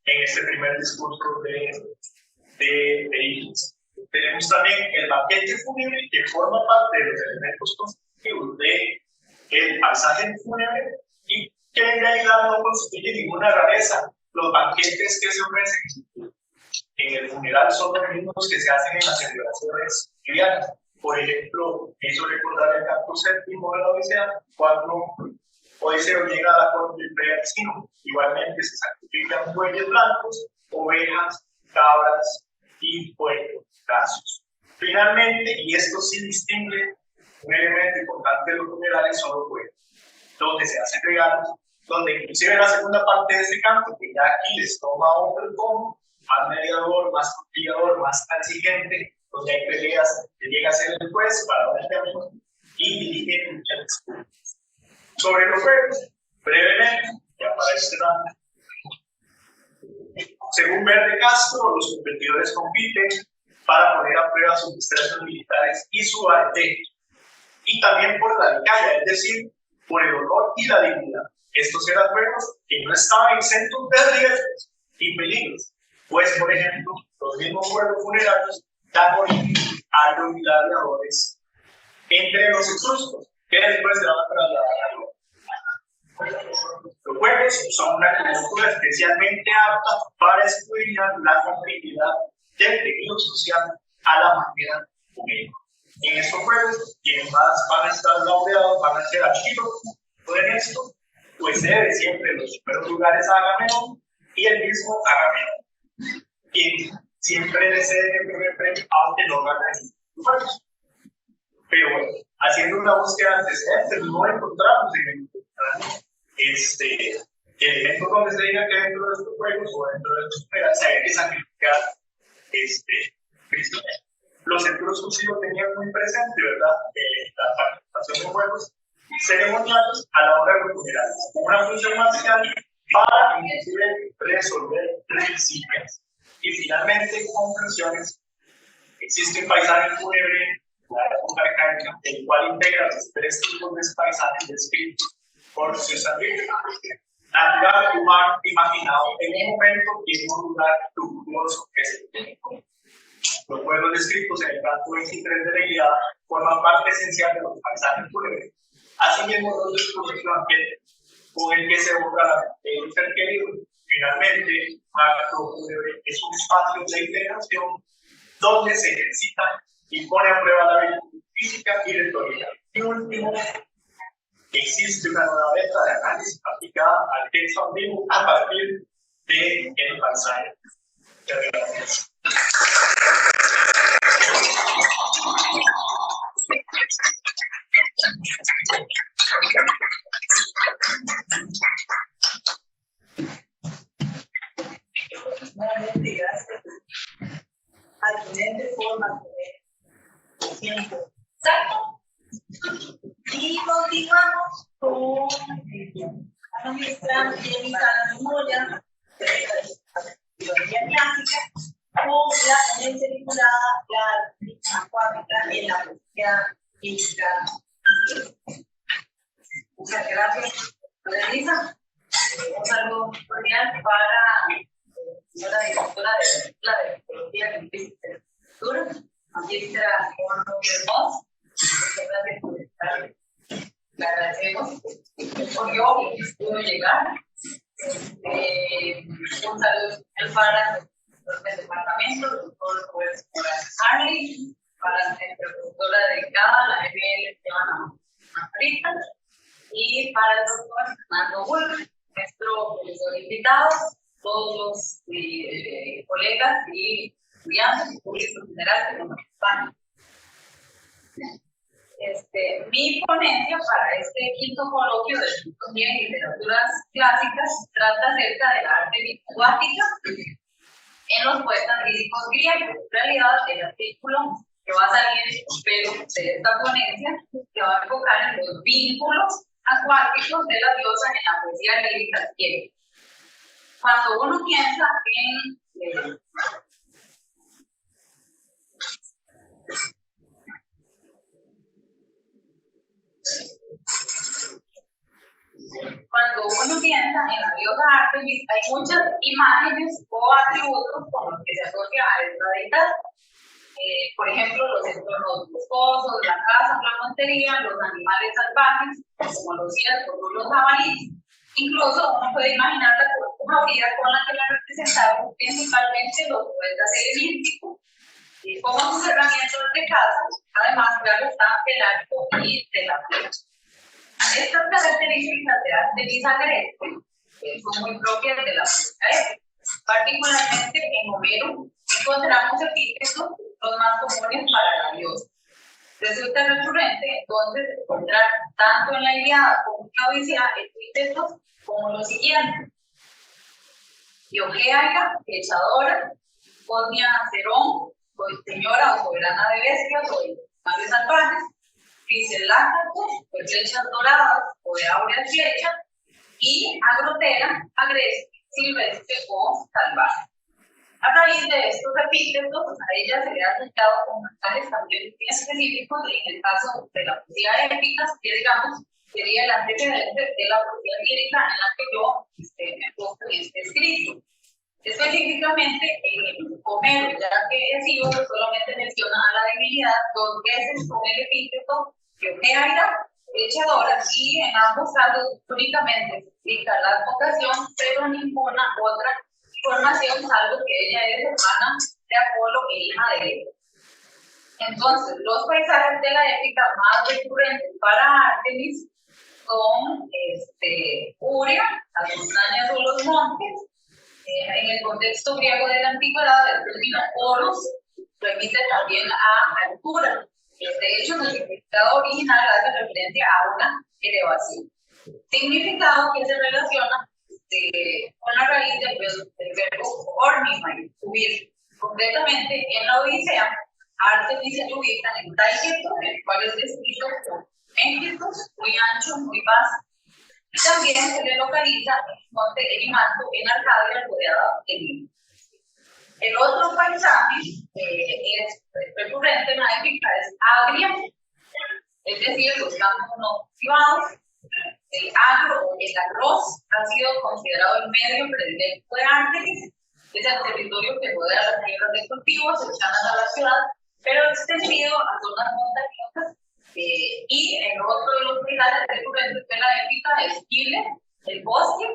en este primer discurso de Pericles. Tenemos también el banquete fúnebre, que forma parte de los elementos constitutivos del paisaje fúnebre y que en realidad no constituye ninguna rareza. Los banquetes que se ofrecen en el funeral son los mismos que se hacen en las celebraciones cristianas. Por ejemplo, hizo recordar el canto séptimo de la Odisea, cuando Odiseo llega a la corte del rey Alcino. Igualmente se sacrifican bueyes blancos, ovejas, cabras y puercos, casos. Finalmente, y esto sí distingue un elemento importante de los funerales, son los bueyes, donde se hacen regalos, donde inclusive en la segunda parte de este canto, que ya aquí les toma otro tono, más mediador, más conciliador, más transigente, donde hay peleas que llega a ser el juez para dar camino y dirige muchas disputas. Sobre los juegos, brevemente, ya para este lado. Según Verde Castro, los competidores compiten para poner a prueba sus destrezas militares y su arte, y también por la vicaya, es decir, por el honor y la dignidad. Estos eran juegos que no estaban exentos de riesgos y peligros, pues, por ejemplo, los mismos juegos funerarios dan origen a los gladiadores entre los etruscos, que después se van a trasladar a Roma. Los juegos son una cultura especialmente apta para escudriñar la complejidad del tejido social a la manera humana. En estos juegos, quienes más van a estar laureados van a ser Aquiles, en esto, pues debe siempre los primeros lugares a Agamenón y el mismo Agamenón, quien siempre le cede el primer premio, aunque no gana en los juegos. Pero bueno, haciendo una búsqueda de antecedentes, no encontramos en el elementos donde se diga que dentro de estos juegos o dentro de estos juegos se hay que sacrificar prisioneros. Los etruscos sí lo tenían muy presente, ¿verdad? La participación en juegos ceremoniales a la hora de los funerales, una función marcial para inclusive resolver principios. Y finalmente, en conclusiones, existe un paisaje fúnebre, la época arcaica, el cual integra los tres tipos de paisajes descritos por César Ritter: natural, humano, imaginado, en un momento y en un lugar luctuoso que es el tiempo. Los juegos descritos en el canto 23 de la Ilíada forman parte esencial de los paisajes fúnebres. Asimismo, los discursos con el que se evoca el ser querido. Finalmente, un acto fúnebre es un espacio de integración donde se ejercita y pone a prueba la virtud física y retórica. Y último, existe una nueva beta de análisis aplicada al texto ambiguo a partir del paisaje. Muchas gracias. Nuevamente, gracias. Al forma de tiempo. Exacto. Y continuamos con la maestra Jenny Moya, de la teoría clásica, con la ponencia vinculada la acuática en la poesía mexicana. Muchas gracias, Elisa. Un saludo cordial para la directora de la Ecología Lingüística y Cultura, maestra Juan. Muchas gracias por estar. Le agradecemos. Por yo pudo llegar. Un saludo para los del departamento, el doctor Roberto Harley, para nuestra productora dedicada, la ML Esteban Margarita, y para el doctor Fernando Wolf, nuestro invitado, todos los colegas y estudiantes y público en general que nos acompañan. Mi ponencia para este quinto coloquio de filosofía y literaturas clásicas trata acerca del arte mitológica en los poetas líricos griegos. En realidad, el artículo que va a salir, pero de esta ponencia se va a enfocar en los vínculos acuáticos de la diosa en la poesía lírica griega. Cuando uno piensa en la diosa Artemis, hay muchas imágenes o atributos con los que se asocia a esta deidad. Por ejemplo, los entornos boscosos, la caza, la montería, los animales salvajes, como los ciervos o los jabalíes. Incluso uno puede imaginar la jauría con la que la representaron principalmente los poetas helenísticos, como sus herramientas de caza, además, claro está, del arco y de la flecha. Estas características de Artemis agreste son muy propias de la poesía épica. Particularmente en Homero encontramos epítetos los más comunes para la diosa. Resulta recurrente entonces encontrar tanto en la Ilíada como en la Odisea epítetos como los siguientes: Diogeaira, flechadora; Cosnia Cerón, señora o soberana de bestias o de animales salvajes; Criselácato, de flechas doradas o de áureas flechas; y Agrotera, agreste, silvestre o salvaje. A raíz de estos epítetos, a ella se le ha aceptado con mensajes también específicos. En el caso de la poesía épica, que digamos sería el antecedente de la poesía lírica en la que yo me enfoco en este escrito. Específicamente en Homero, ya que Hesíodo solamente menciona a la divinidad 2 veces con el epíteto Diogeaira, flechadora, y en ambos casos únicamente explica la advocación, pero ninguna otra información, salvo que ella es hermana de Apolo e hija de él. Entonces, los paisajes de la épica más recurrentes para Artemis son Uria, las montañas o los montes. En el contexto griego de la antigüedad, el término oros remite también a altura. De hecho, el significado original hace referencia a una elevación. Significado que se relaciona con la raíz del verbo ornimai, subir. Concretamente, en la Odisea, Artemis se ubica en Taygeto, el cual es descrito por Méxitos, muy ancho, muy vasto. Y también se le localiza en el monte Erimanto, en Arcadia, rodeado de Lima. El otro paisaje es recurrente en la épica es Agria, es decir, los campos no cultivados. El agro o el arroz ha sido considerado el medio predilecto de Artemis. Es el territorio que rodea las tierras de cultivo cercanas a la ciudad, pero extendido a zonas montañosas. Y el otro de los paisajes recurrentes de la épica es Chile, el bosque.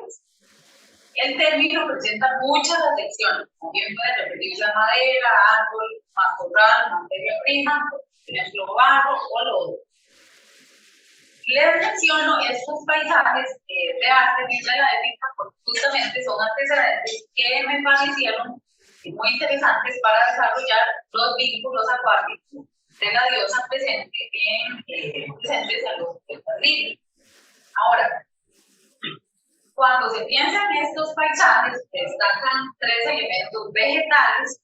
El término presenta muchas acepciones. También puede referirse a madera, árbol, matorral, materia prima, por ejemplo, barro o lodo. Les menciono estos paisajes de Artemis de la épica porque justamente son antecedentes que me parecieron muy interesantes para desarrollar los vínculos acuáticos de la diosa presentes en los poetas líricos. Ahora, cuando se piensa en estos paisajes, destacan 3 elementos vegetales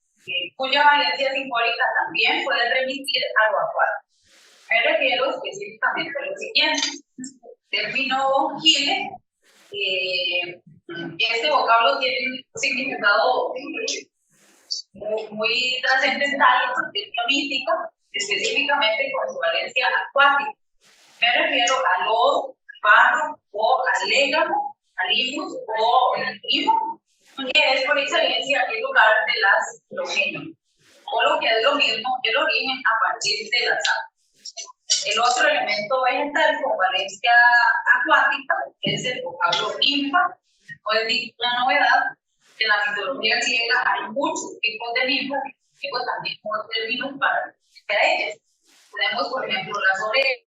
cuya valencia simbólica también puede remitir a lo acuático. Me refiero específicamente a lo siguiente. Término Chile, este vocablo tiene un significado muy trascendental, mítica, específicamente con su valencia acuática. Me refiero al lodo, barro o al légamo, al imus o al limo, que es por excelencia el lugar de las progenies, o lo que es lo mismo, el origen a partir de las aguas. El otro elemento vegetal con valencia acuática es el vocablo ninfa. No es ninguna novedad. En la mitología griega hay muchos tipos de ninfas y también muchos términos para ellas. Tenemos, por ejemplo, las orejas,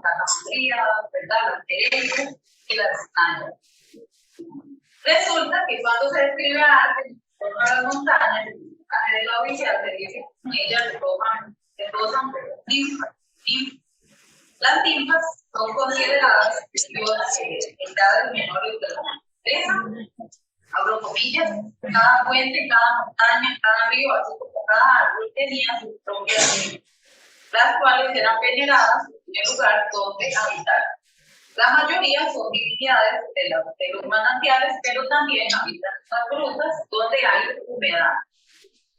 la cambría, la teresa y la pestaña. Resulta que cuando se describe a Artemis por las montañas, de la Odisea se dice que ellas retosan ninfas. Las ninfas son consideradas deidades menores de la naturaleza. Abro comillas, cada puente, cada montaña, cada río, así como cada árbol tenía sus propias ninfas, las cuales eran veneradas en el lugar donde habitaban. La mayoría son divinidades de los manantiales, pero también habitan en las grutas donde hay humedad.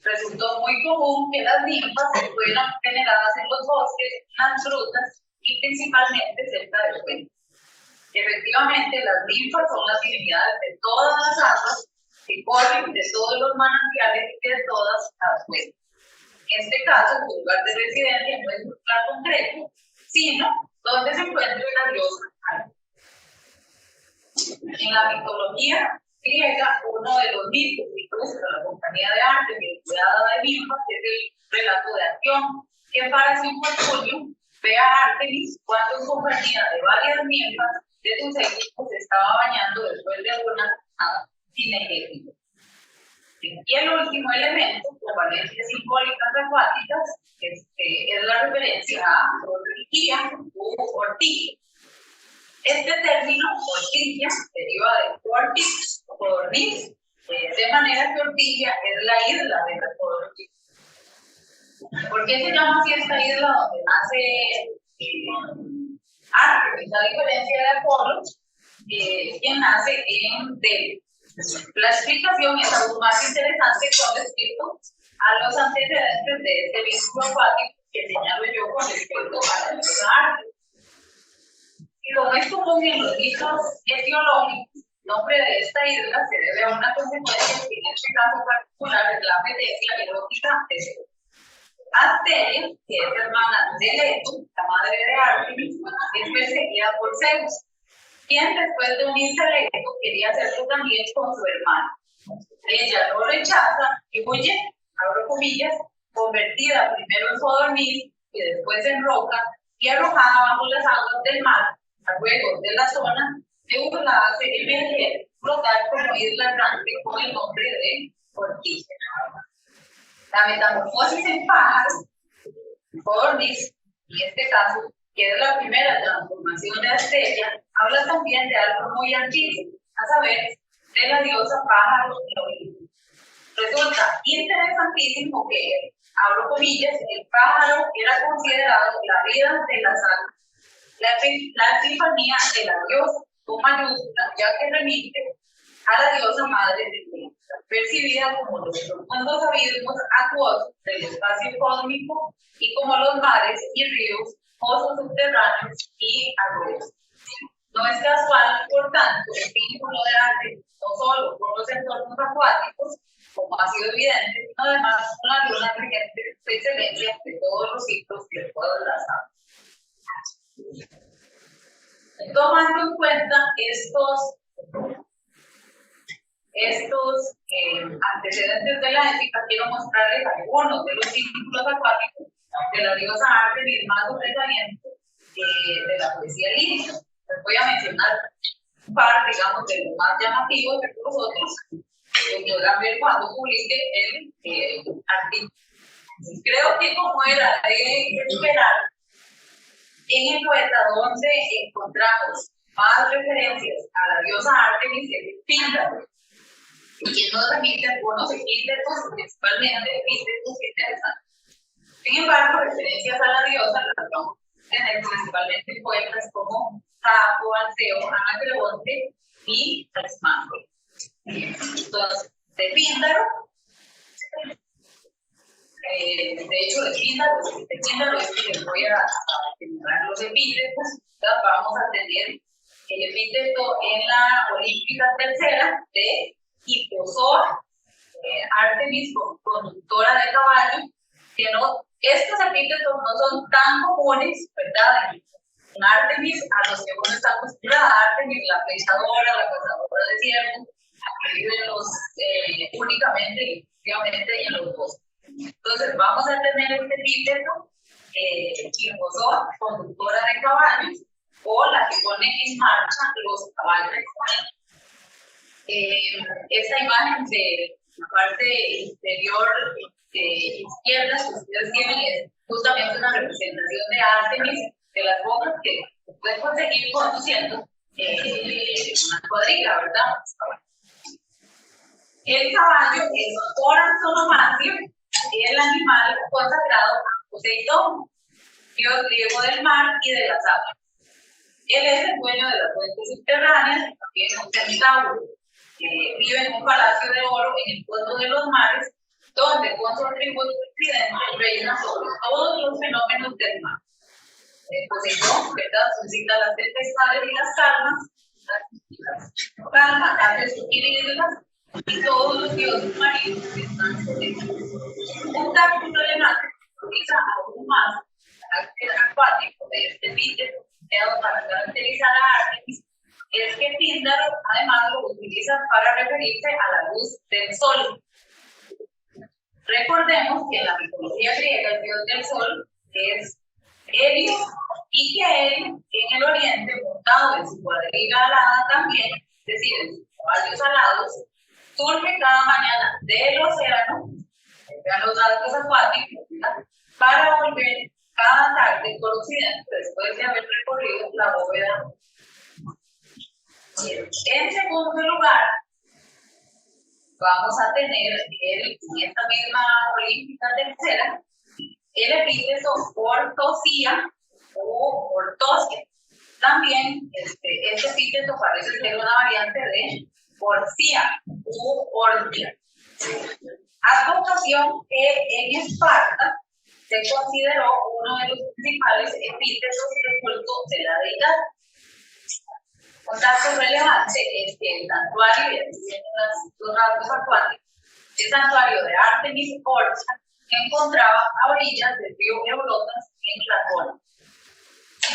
Resultó muy común que las ninfas fueran veneradas en los bosques, en las grutas y principalmente cerca del fuente. Efectivamente, las ninfas son las divinidades de todas las aguas que corren, de todos los manantiales y de todas las fuentes. En este caso, su lugar de residencia no es un lugar concreto, sino donde se encuentra la diosa Artemis. En la mitología griega, uno de los mitos que ilustra la compañía de Artemis rodeada de ninfas es el relato de Acteón, que para su infortunio ve a Artemis cuando en compañía de varias ninfas de sus equipos se estaba bañando después de una cinegética. Y el último elemento, con valencias simbólicas acuáticas, es la referencia a ortigia u ortigia. Este término, ortigia, deriva de ortis o ornis, de manera que Ortigia es la isla de la Ortigia. ¿Por qué se llama así esta isla donde nace Artemis? A diferencia de Apolo, quien nace en Delfos. La explicación es aún más interesante con respecto a los antecedentes de este vínculo acuático que señalo yo con respecto a la diosa Artemis. Y como es común en los mitos etiológicos, el nombre de esta isla se debe a una consecuencia que en este caso particular es la medecia erótica de Zeus. Asteria, que es hermana de Leto, la madre de Artemis, es perseguida por Zeus, quien después de unirse a Leto quería hacerlo también con su hermano. Ella lo rechaza y huye, abro comillas, convertida primero en codorniz y después en roca y arrojada bajo las aguas del mar, a luego de la zona, Zeus la hace emerger, flotar como isla grande con el nombre de Ortigia. La metamorfosis en pájaro, codorniz, en este caso, que es la primera transformación de Asteria, habla también de algo muy antiguo, a saber, de la diosa pájaro y resulta interesantísimo que, abro comillas, el pájaro era considerado la vida de las almas, la epifanía de la diosa, con mayúsculas, ya que remite a la diosa madre de Dios, percibida como los profundos abismos acuosos del espacio cósmico y como los mares y ríos, pozos subterráneos y arroyos. No es casual, por tanto, el vínculo de arte no solo con los entornos acuáticos, como ha sido evidente, sino además con la luna regente de excelencia de todos los ciclos y de todas las aves. Tomando en cuenta estos antecedentes de la ética, quiero mostrarles algunos de los vínculos acuáticos de la diosa Artemis más sobresalientes de la poesía lírica. Les voy a mencionar un par, digamos, de los más llamativos de los otros, que podrán ver cuando publique el artículo. Creo que como era de esperar, en el poeta donde encontramos más referencias a la diosa Artemis es Píndaro, y quien nos remite algunos epítetos, principalmente epítetos interesantes. Sin embargo, referencias a la diosa las vamos a tener principalmente en poetas como Sapo, Alceo, Anacreonte y Alismandro. Entonces, de Píndaro, de hecho, de Píndaro es que les voy a señalar los epítetos. Vamos a tener el epíteto en la Olímpica tercera de Hipozoa, Artemis, conductora de caballo, que no, estos epítetos no son tan comunes, ¿verdad? En Artemis, a los que uno está acostumbrado, Artemis, la flechadora, la cazadora de ciervos, que viven únicamente y exclusivamente en los bosques. Entonces, vamos a tener este epíteto, Hipozoa, conductora de caballos, o la que pone en marcha los caballos. Esta imagen de la parte inferior izquierda que ustedes tienen es justamente una representación de Artemis, de las bocas que pueden conseguir conduciendo una cuadriga, ¿verdad? El caballo es por antonomasia el animal consagrado a Poseidón, dios griego del mar y de las aguas. Él es el dueño de las fuentes subterráneas, también un centauro, que vive en un palacio de oro en el fondo de los mares, donde con su atributo tridente reina sobre todos los fenómenos del mar. Poseidón, ¿verdad? Suscita las tempestades y las calmas, hace surgir islas y todos los dioses marinos que están sobre él. Un dato problemático que utiliza aún más el carácter acuático de este epíteto creado para caracterizar a Artemis es que Píndaro además lo utiliza para referirse a la luz del sol. Recordemos que en la mitología griega el dios del sol es Helios, y que él en el oriente, montado en su cuadriga alada también, es decir, en sus caballos alados, surge cada mañana del océano, vean los datos acuáticos, ¿verdad?, para volver cada tarde por occidente después de haber recorrido la bóveda. En segundo lugar, vamos a tener en esta misma olímpica tercera el epíteto ortosía o ortosia. También este epíteto parece ser una variante de orcía u ortia. Advocación que en Esparta se consideró uno de los principales epítetos de culto de la deidad. Un dato relevante es que el santuario, y aquí tienen los rasgos acuáticos, el santuario de Artemis Orcha se encontraba a orillas del río Eurotas en Platón.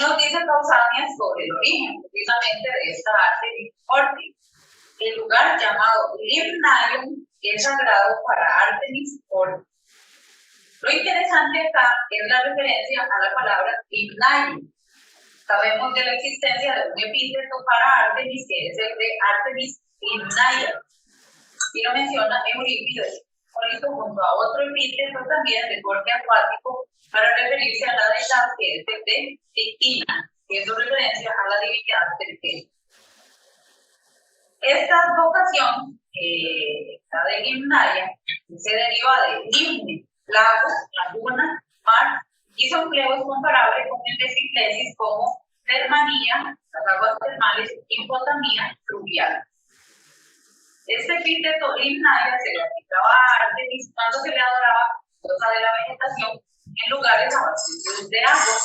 Nos dice Pausanias sobre el origen precisamente de esta Artemis Ortis. El lugar llamado Limnaium es sagrado para Artemis Ortis. Lo interesante acá es la referencia a la palabra Limnaium. Sabemos de la existencia de un epíteto para Artemis, que es el de Artemis Limnaia, y lo menciona Eurípides, junto a otro epíteto también de corte acuático para referirse a la deidad que es el de Titina, haciendo referencia a la divinidad Terpel. Esta advocación, la de Limnaia, se deriva de limne, lago, laguna, mar, y son empleos comparables con el de Ciclesis como termanía, las aguas termales, hipotamía, fluvial. Este epíteto Limnaia se le aplicaba a Artemis cuando se le adoraba cosa de la vegetación en lugares abastecidos de agua.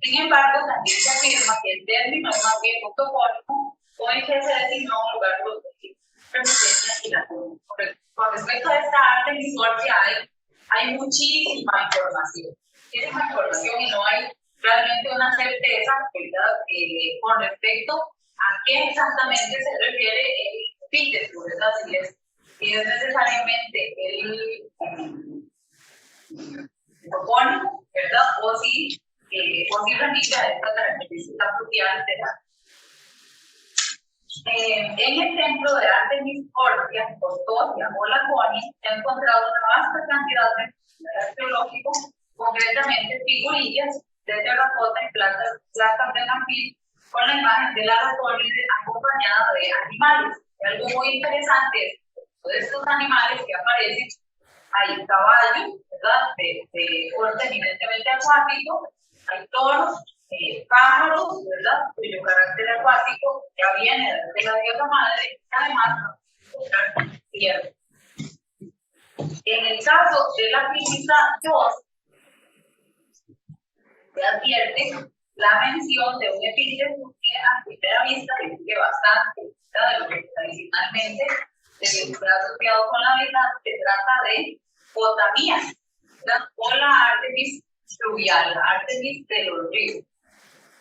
Sin embargo, también se afirma que el término es más bien un topónimo con el que se designó un lugar protegido. Con respecto a esta Artemis Ortia hay muchísima información. Muchísima información y no hay realmente una certeza, ¿verdad?, con respecto a qué exactamente se refiere el epíteto, ¿verdad? Si es necesariamente el topónimo, ¿verdad? O si remite a esta característica fluvial de la. En el templo de Artemis Ortia, Ortosia o Laconia, se ha encontrado una vasta cantidad de material arqueológico, concretamente figurillas de terracota y placas de marfil con la imagen de la Laconia acompañada de animales. Y algo muy interesante es que todos estos animales que aparecen, hay caballos, ¿verdad?, de corte eminentemente acuático, hay toros, pájaros, ¿verdad?, cuyo carácter acuático ya viene de la diosa madre, y además cierto. En el caso de la física 2, se advierte la mención de un epíteto que a primera vista dice bastante, ¿verdad?, de lo que tradicionalmente se ha asociado con la verdad. Se trata de potamía, ¿verdad?, o la Artemis fluvial, la Artemis de los ríos,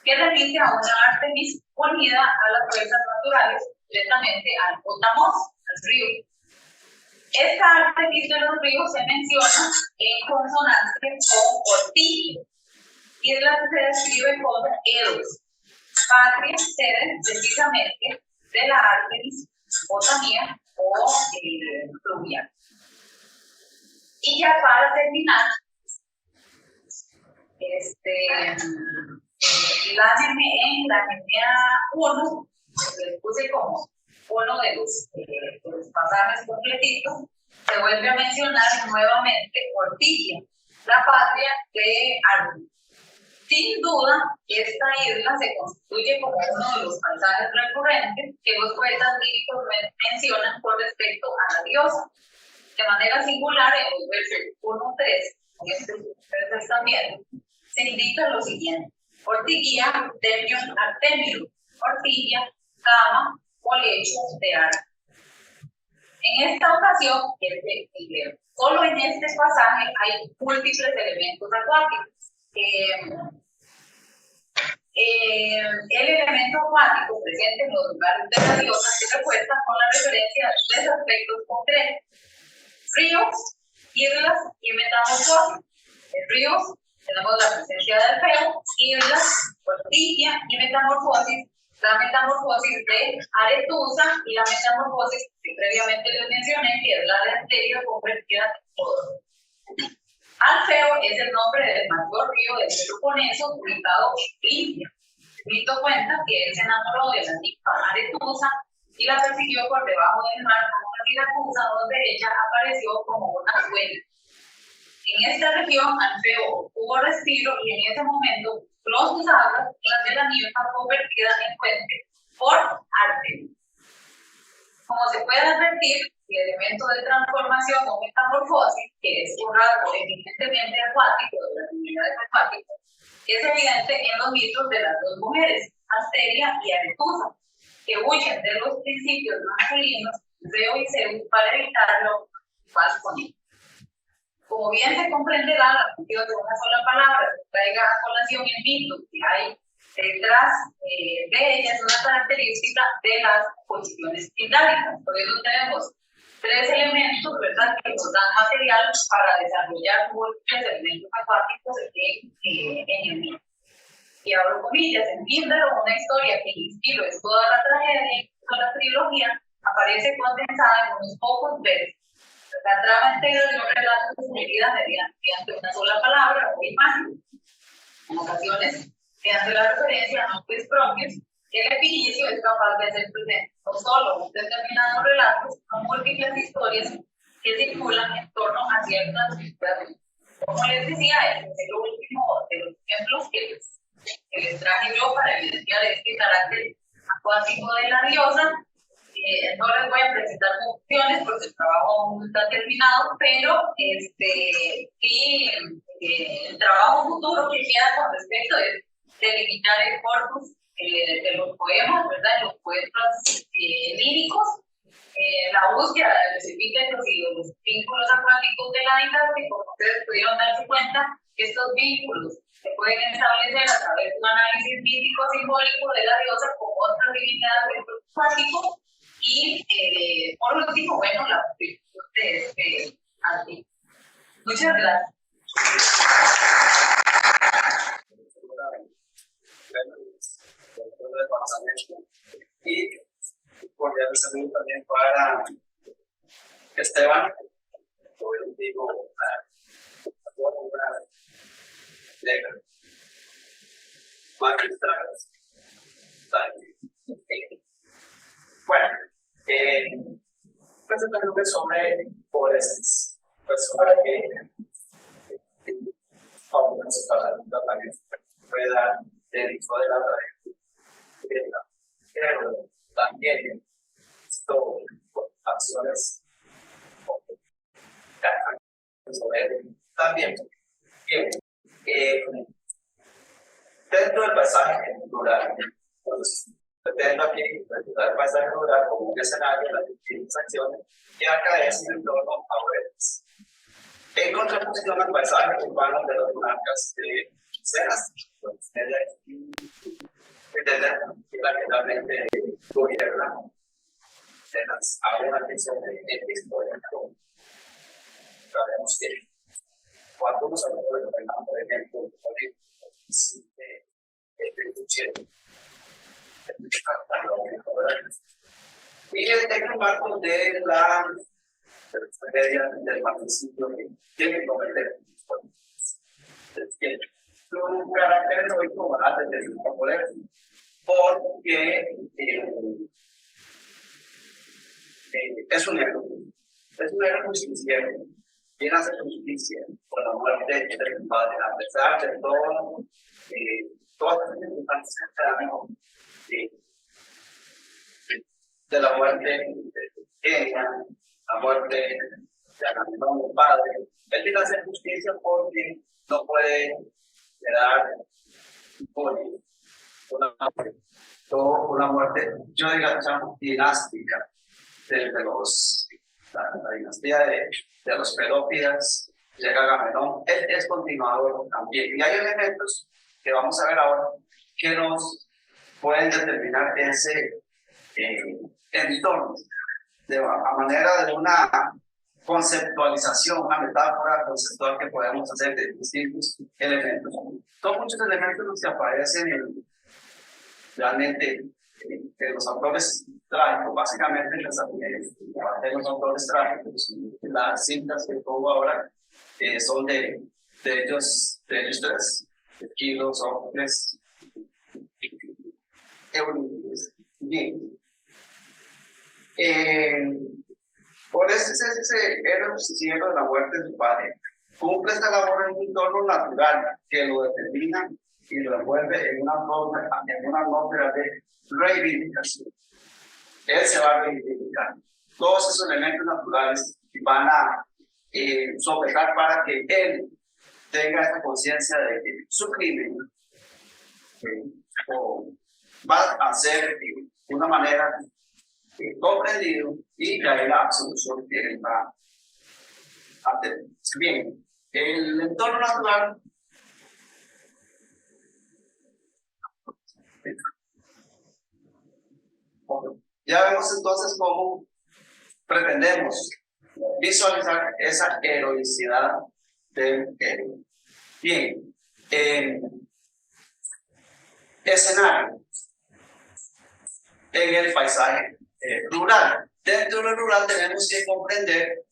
que remite a una Artemis unida a las fuerzas naturales, directamente al Potamos, al río. Esta Artemis de los ríos se menciona en consonancia con Ortigia, y es la que se describe como Eros, patria sede precisamente de la Artemis Potamía o fluvial. Y ya para terminar, la Nemea 1, les puse como uno de los pasajes completitos, se vuelve a mencionar nuevamente Ortigia, la patria de Argos. Sin duda, esta isla se constituye como uno de los paisajes recurrentes que los poetas líricos mencionan con respecto a la diosa. De manera singular, en los versos 1-3, en estos versos también, se indica lo siguiente: Ortigia, Demion, Artemio, Ortigia, cama o lecho de Argos. En esta ocasión, solo en este pasaje hay múltiples elementos acuáticos. El elemento acuático presente en los lugares de la diosa se refuerza con la referencia a tres aspectos concretos: ríos, islas y metamorfosis. En ríos tenemos la presencia del Feo, islas, Ortigia y metamorfosis. La metamorfosis de Aretusa y la metamorfosis que previamente les mencioné, que es la de Asteria convertida en todo. Alfeo es el nombre del mayor río del Peloponeso ubicado en Lidia. El mito cuenta que él se enamoró de la ninfa Aretusa y la persiguió por debajo del mar a una Siracusa, donde ella apareció como una fuente. En esta región, Alfeo tuvo respiro y en ese momento buscó sus aguas, las de la ninfa convertidas en fuente por Artemio. Como se puede advertir, el elemento de transformación o metamorfosis, que es un rasgo evidentemente acuático de las unidades acuáticas, es evidente en los mitos de las dos mujeres, Asteria y Aretusa, que huyen de los principios masculinos, Zeo y Zeus, para evitarlo más con él. Como bien se comprenderá, la función de una sola palabra que traiga a colación el mito que hay detrás de ella es una característica de las posiciones pindálicas. Por eso tenemos tres elementos, ¿verdad?, que nos dan material para desarrollar múltiples elementos acuáticos en el mito. Y abro comillas: en Píndaro, una historia que inspiró es toda la tragedia y toda la trilogía, aparece condensada en unos pocos versos. La trama entera de un relato definida mediante una sola palabra o imagen. En ocasiones, mediante la referencia a nombres propios, el epinicio es capaz de hacer presente no solo un determinado relato, sino múltiples historias que circulan en torno a ciertas situaciones. Como les decía, este es el último de los ejemplos que les traje yo para evidenciar este carácter acuático de la diosa. No les voy a presentar conclusiones porque el trabajo aún no está terminado, pero sí, el trabajo futuro que queda con respecto es delimitar el corpus de los poemas, ¿verdad?, de los poetas líricos, la búsqueda de los epítetos y los vínculos acuáticos de la dinámica, y como ustedes pudieron darse cuenta, estos vínculos se pueden establecer a través de un análisis mítico simbólico de la diosa con otras divinidades del grupo acuático. Y por último, bueno, la publicación de este artículo. Muchas gracias. Y cordial saludo también para Esteban, hoy digo magistrales. Bueno, presentaré sobre Orestes, personaje que vamos a hablar también pueda dentro de la tragedia. Pero también esto acciones sobre él también. Bien, dentro del pasaje rural, pretendo aquí presentar el paisaje rural como un escenario de las distintas acciones que acaecen en torno a Orestes, en contraposición al paisaje urbano de los monarcas de Cenas, la que realmente gobierna Cenas. Hay una atención de historia, pero sabemos que cuando nos hablamos de Fernando, por ejemplo, y el marco de la tragedia del magnicidio que tiene que cometer un carácter heroico antes de su poder, porque es un héroe, Es un héroe justiciero. ¿Quién hace justicia por la muerte del padre? A pesar de todo, todas las circunstancias que de la muerte de ella, la muerte de Agamenón, el padre. Él tiene que hacer justicia porque no puede quedar impune una muerte, yo diría, dinástica de la dinastía de los Pelópidas, llega Agamenón. Él es continuador también. Y hay elementos que vamos a ver ahora que nos pueden determinar ese entorno a manera de una conceptualización, una metáfora conceptual que podemos hacer de distintos elementos. Son muchos elementos los que aparecen realmente en los autores trágicos, básicamente en los autores trágicos. Las cintas que pongo ahora son de ellos tres, Esquilo, Sófocles, Eurípides. Bien. Por eso es ese héroe justiciero de la muerte de su padre. Cumple esta labor en un entorno natural que lo determina y lo envuelve en una atmósfera de reivindicación. Él se va a reivindicar. Todos esos elementos naturales van a sopejar para que él tenga esa conciencia de que su crimen va a ser de una manera comprendido y que hay la absolución que él va a tener. Bien, el entorno natural ya vemos entonces cómo pretendemos visualizar esa heroicidad del héroe. Bien, escenario en el paisaje rural. Dentro del rural tenemos que comprender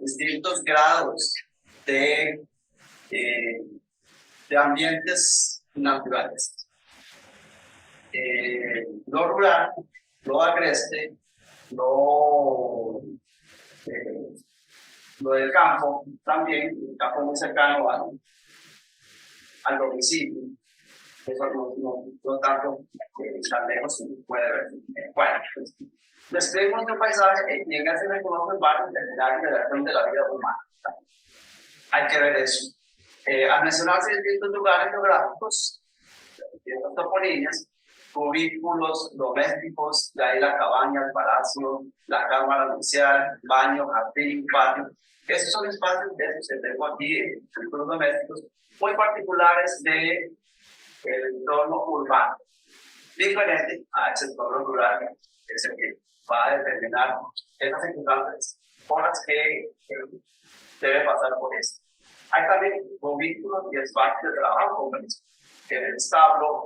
distintos grados de ambientes naturales. Lo rural, lo agreste, lo del campo, también, el campo muy cercano al domicilio. Eso no tanto tan lejos como puede ver. Bueno, pues, describimos un paisaje y en ese reconoce el barrio de la vida humana. Hay que ver eso. Al mencionarse distintos lugares geográficos, distintas toponías, cubículos domésticos, de ahí la cabaña, el palacio, la cámara nupcial, baño, jardín, patio. Esos son espacios de esos que tengo aquí, cubículos domésticos, muy particulares del entorno urbano, diferente a ese entorno rural, que es el que va a determinar esas circunstancias por las que debe pasar por esto. Hay también cubículos y espacios de trabajo, como el establo,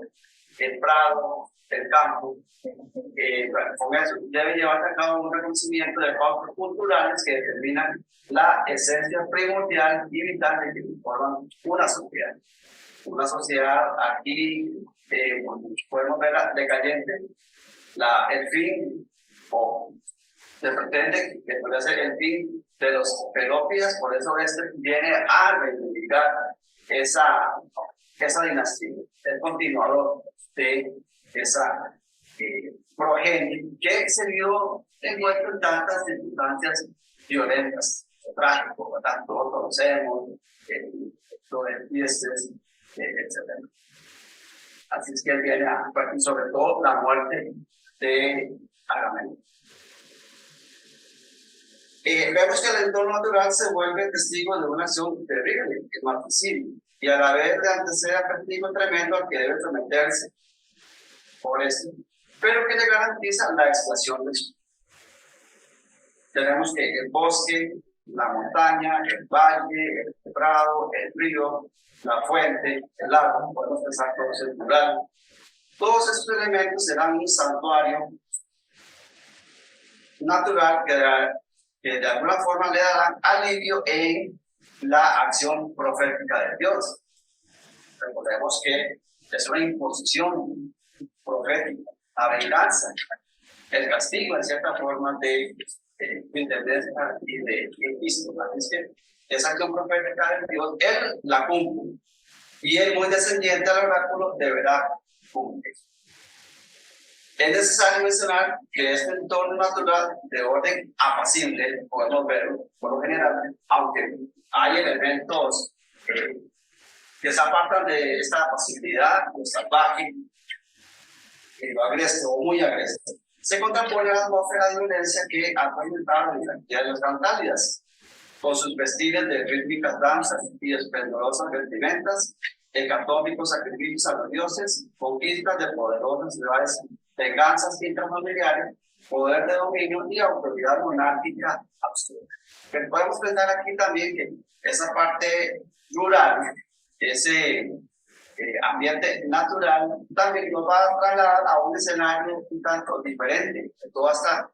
el prado, el campo. Con eso debe llevarse a cabo un reconocimiento de pautas culturales que determinan la esencia primordial y vital de que forman una sociedad. Una sociedad aquí, podemos ver decayente, el fin, o se pretende que puede ser el fin de los Pelópidas, por eso viene a reivindicar esa dinastía, el continuador de esa progenie que se vio envuelto en tantas circunstancias violentas, trágicos, todos conocemos, lo de fiestas, etc. Así es que él viene a partir sobre todo la muerte de Agamenón. Vemos que el entorno natural se vuelve testigo de una acción terrible, que es matricidio, y a la vez de anteceder castigo tremendo al que debe someterse por esto, pero que le garantiza la extracción de su. Tenemos que el bosque, la montaña, el valle, el prado, el río, la fuente, el lago, podemos pensar todos en plural. Todos estos elementos serán un santuario natural que de alguna forma le darán alivio en la acción profética de Dios. Recordemos que es una imposición profética, la venganza, el castigo en cierta forma de intendencia y de epístola. Es que esa acción profética de Dios, Él la cumple. Y el muy descendiente al oráculo deberá cumplir. Es necesario mencionar que este entorno natural de orden apacible, podemos verlo por lo general, aunque hay elementos que se apartan de esta apacibilidad, lo salvaje, lo agresivo o muy agresivo. Se contrapone a la atmósfera de violencia que ha aumentado la dinastía de los Cantálidas, con sus vestidos de rítmicas danzas y esplendorosas vestimentas, hecatómbicos sacrificios a los dioses, conquistas de poderosas ciudades, venganzas intrafamiliares, poder de dominio y autoridad monárquica absoluta. Pero podemos pensar aquí también que esa parte rural, ese ambiente natural, también nos va a trasladar a un escenario un tanto diferente de toda esta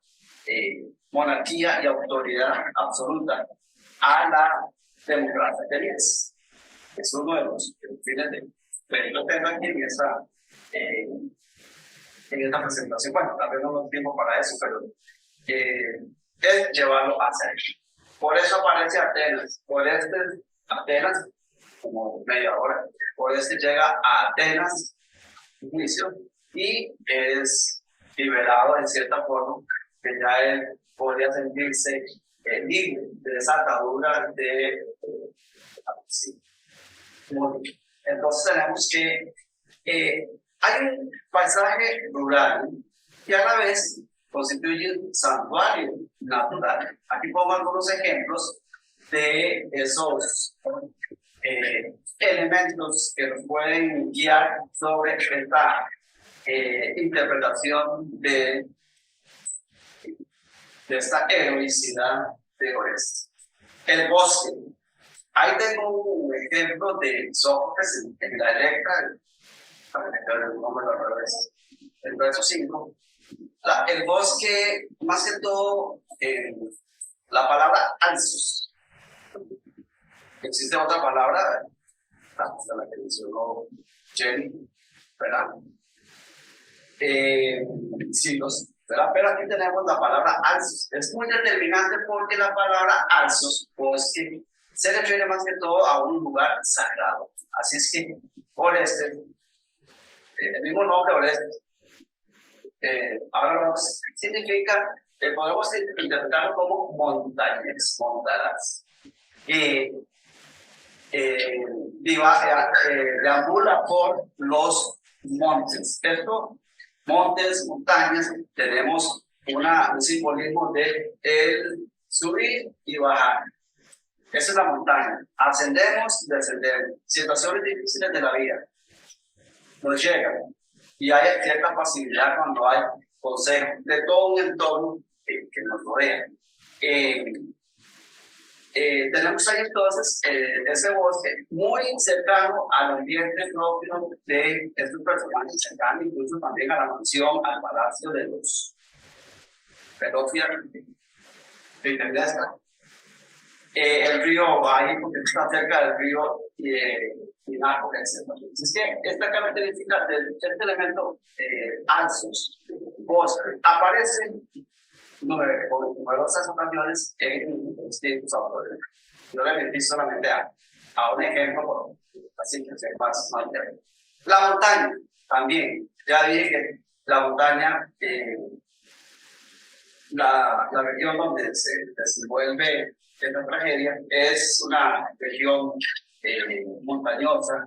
monarquía y autoridad absoluta a la democracia de Dios. Es uno de los fines de... Pero yo tengo aquí en esta presentación, bueno, tal vez no tengo tiempo para eso, pero es llevarlo hacia ahí. Por eso aparece Atenas, Atenas, como media hora, por eso llega a Atenas, un juicio, y es liberado en cierta forma, que ya él podría sentirse libre de esa atadura de sí. Entonces tenemos que hay un paisaje rural y a la vez constituye un santuario natural. Aquí pongo algunos ejemplos de esos elementos que nos pueden guiar sobre esta interpretación de esta heroicidad de Orestes. El bosque. Ahí tengo un ejemplo de Sófocles en la Electra, el verso 5. El bosque, más que todo, la palabra alsos. Existe otra palabra, la que mencionó Jenny, ¿verdad? Siglos, ¿verdad? Pero aquí tenemos la palabra alsos. Es muy determinante porque la palabra alsos, pues, se refiere más que todo a un lugar sagrado. Así es que Orestes, el mismo nombre Orestes, ahora significa, podemos interpretarlo como montañas, montañas. Deambula por los montes. Esto, montes, montañas, tenemos un simbolismo de el subir y bajar. Esa es la montaña. Ascendemos, descendemos. Situaciones difíciles de la vida nos llegan y hay cierta facilidad cuando hay consejos de todo un entorno que nos rodea. Tenemos ahí entonces ese bosque muy cercano al ambiente propio de estos personajes, cercano incluso también a la mansión, al palacio de los Perotia de Intendesta. El río ahí, porque está cerca del río Inaco, etc. Es que esta característica de este elemento altos, bosque, aparece en numerosas ocasiones en distintos autores. Yo le metí solamente a un ejemplo, así que sea más grande. La montaña, también, ya dije que la montaña, la región donde se desenvuelve esta tragedia, es una región montañosa,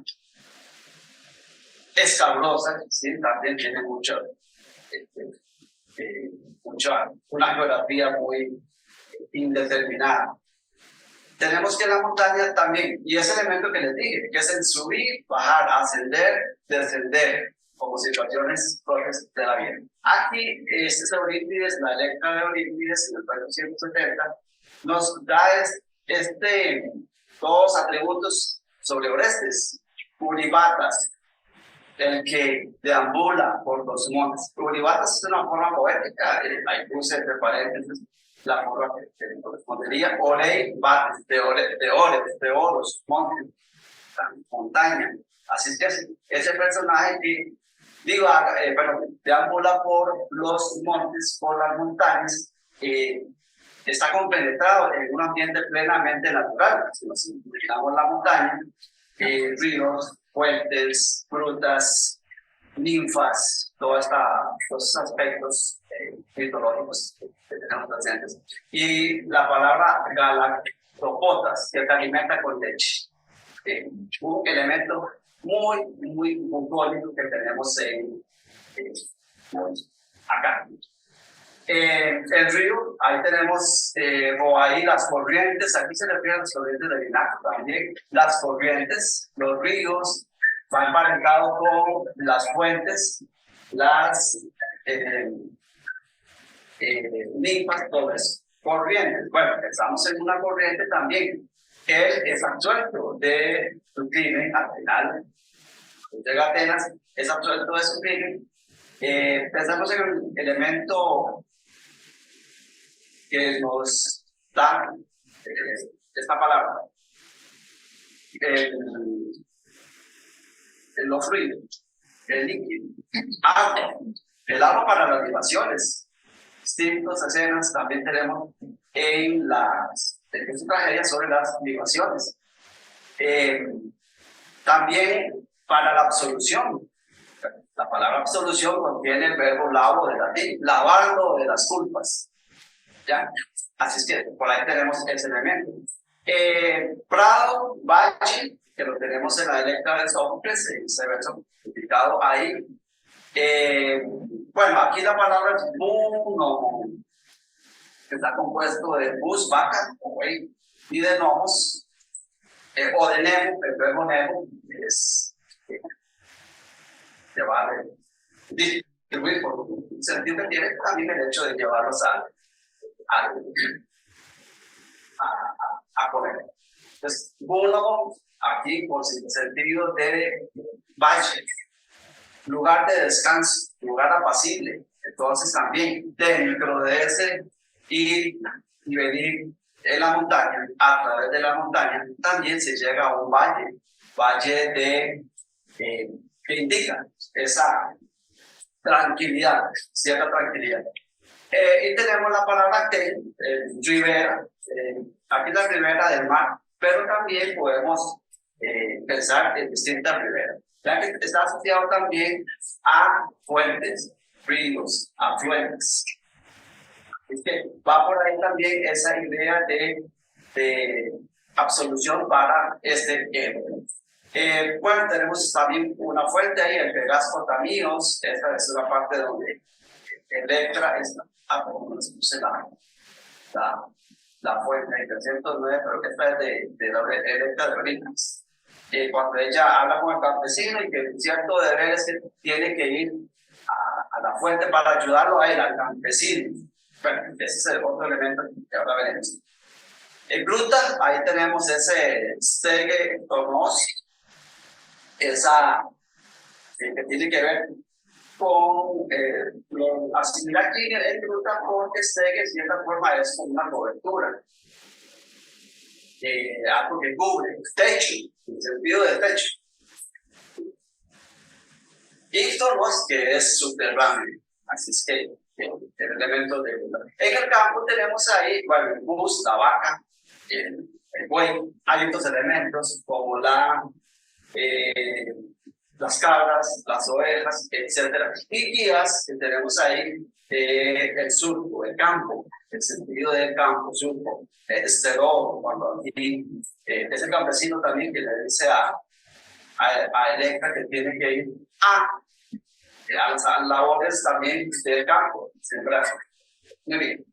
escabrosa, ¿sí? También tiene una geografía muy indeterminada. Tenemos que la montaña también, y ese elemento que les dije, que es el subir, bajar, ascender, descender, como situaciones propias de la vida. Aquí, este es Eurípides, la Electra de Eurípides, en el verso 170, nos da dos atributos sobre Orestes. Uribatas, el que deambula por los montes. Uribatas es una forma poética, hay puse entre paréntesis la forma que correspondería. Orei, bates, de oros, montes, montaña. Así es que ese personaje que deambula por los montes, por las montañas, está compenetrado en un ambiente plenamente natural. Si nos imaginamos la montaña, ríos, fuentes, frutas, ninfas, todos estos aspectos mitológicos que tenemos presentes. Y la palabra galactopotas, que te alimenta con leche. Un elemento muy bucólico que tenemos acá. El río, ahí tenemos, o ahí las corrientes, aquí se refiere a las corrientes del linaje también, las corrientes, los ríos, van emparentados con las fuentes, las ninfas, todo eso. Corrientes, bueno, estamos en una corriente también. Él es absuelto de su crimen, al final llega a Atenas, es absuelto de su crimen. Pensamos en el elemento que nos da esta palabra, los fluidos, el líquido, agua, el agua para las libaciones. Distintas escenas también tenemos en las tragedias sobre las libaciones. También para la absolución. La palabra absolución contiene el verbo lavo de latín, lavarlo de las culpas. ¿Ya? Así es que por ahí tenemos ese elemento. Prado, valle, que lo tenemos en la dialecta de Sócrates, ese verso ubicado ahí. Bueno, aquí la palabra es buno, que está compuesto de bus, vaca, y de nomos, o de nemo, el verbo nemo es llevar, distribuir por un sentido que tiene también el hecho de llevarlos a comer. Entonces, buno, aquí por sentido de valle, lugar de descanso, lugar apacible. Entonces también dentro de ese ir y venir en la montaña, a través de la montaña, también se llega a un valle de, que indica esa tranquilidad, cierta tranquilidad. Y tenemos la palabra ribera, aquí la ribera del mar, pero también podemos pensar en distintas riberas, ya que está asociado también a fuentes, ríos, afluentes. Es que va por ahí también esa idea de absolución para este bueno, tenemos también una fuente ahí, el Pegasco Taminos, esta es una parte donde Electra está, como nos puse la fuente de 309, pero esta es de la Electra de Orígenes. Cuando ella habla con el campesino y que cierto deber es que tiene que ir a la fuente para ayudarlo a él, al campesino. Bueno, ese es el otro elemento que ahora veremos. En Gruta, ahí tenemos ese stege tomos, esa que tiene que ver con lo asimilar aquí en Gruta, porque stege, de cierta forma, es como una cobertura. Algo que cubre, techo, en el sentido de techo. Y Tormos, que es subterráneo, así es que el elemento de... En el campo tenemos ahí, bueno, el bus, la vaca, el buey, hay otros elementos como las cabras, las ovejas, etc. Y guías que tenemos ahí, el surco, el campo, el sentido del campo, surco, cuando aquí es el campesino también que le dice a Electra que tiene que ir a las labores también del campo, sembrar. Muy bien.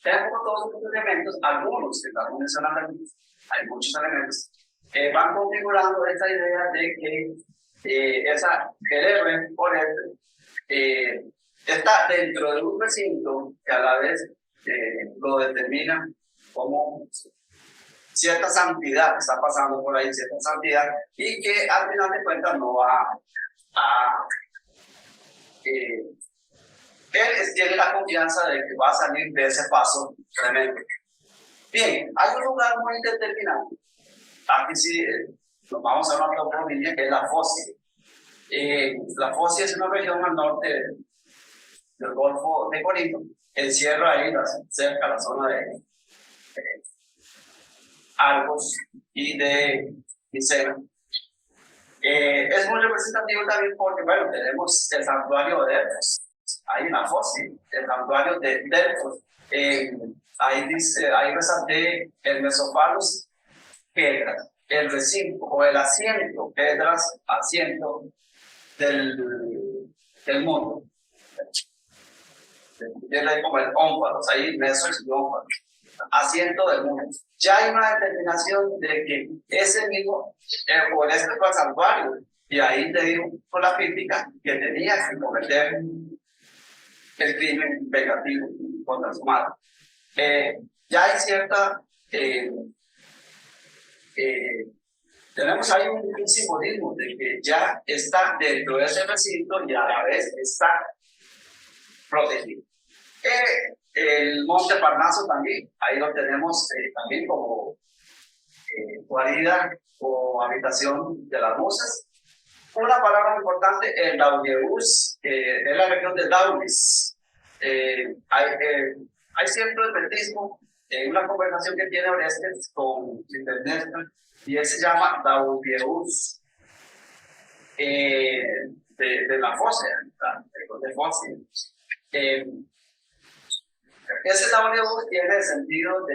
Tenemos todos estos elementos, algunos que estamos mencionando aquí, hay muchos elementos, van configurando esta idea de que el R por F está dentro de un recinto que a la vez lo determina como cierta santidad, está pasando por ahí cierta santidad, y que al final de cuentas no va él tiene la confianza de que va a salir de ese paso tremendo. Bien, hay un lugar muy determinante. Aquí sí nos vamos a hablar de una línea que es la Focia. La Focia es una región al norte del Golfo de Corinto, encierra ahí cerca de la zona de Argos y de Gisela. Es muy representativo también porque, bueno, tenemos el santuario de Delfos, ahí en la fósil, el santuario de Delfos. Ahí dice, ahí resalté el mesopalos, piedras, el recinto o el asiento, piedras, asiento del mundo. Tiene como el ómpalos, ahí meso es el ómpalos, asiento del mundo. Ya hay una determinación de que ese mismo, o en este fue el santuario, y ahí te digo con la crítica que tenía que cometer el crimen vengativo contra su madre. Ya hay cierta, tenemos ahí un simbolismo de que ya está dentro de ese recinto y a la vez está protegido. El Monte Parnaso también, ahí lo tenemos también como guarida o habitación de las musas. Una palabra importante, el Daugeus, es la región de Daulis. Hay cierto hermetismo en una conversación que tiene Orestes con Clitemnestra, y él se llama Daugeus de la Fósea, de Fósea. Ese Daugeus tiene el sentido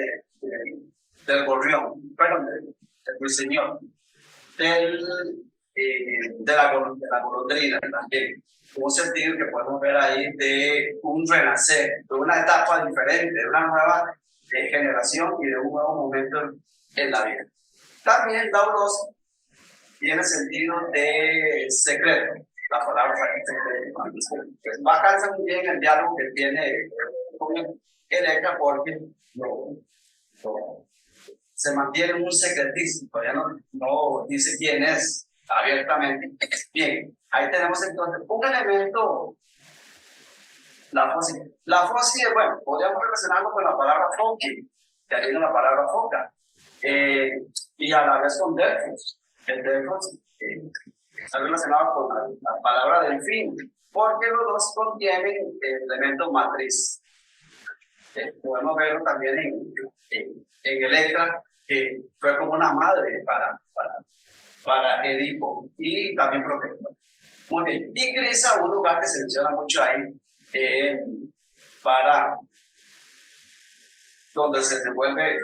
del gorrión, perdón, del ruiseñor, de la golondrina también, un sentido que podemos ver ahí de un renacer, de una etapa diferente, de una nueva generación y de un nuevo momento en la vida. También Daulos tiene sentido de secreto, la palabra secreto. Pues va a calzar muy bien el diálogo que tiene con Electra porque se mantiene un secretísimo, todavía no dice quién es abiertamente. Bien, ahí tenemos entonces un elemento, la fósil. La fósil, bueno, podríamos relacionarlo con la palabra foqui, que ahí viene la palabra foca, y a la vez con Delfos. El Delfos está relacionado con la palabra delfín, porque los dos contienen elementos matriz. Podemos verlo también en Electra, que fue como una madre para Edipo y también protector. Muy bien. Y Crisa, un lugar que se menciona mucho ahí, para donde se devuelve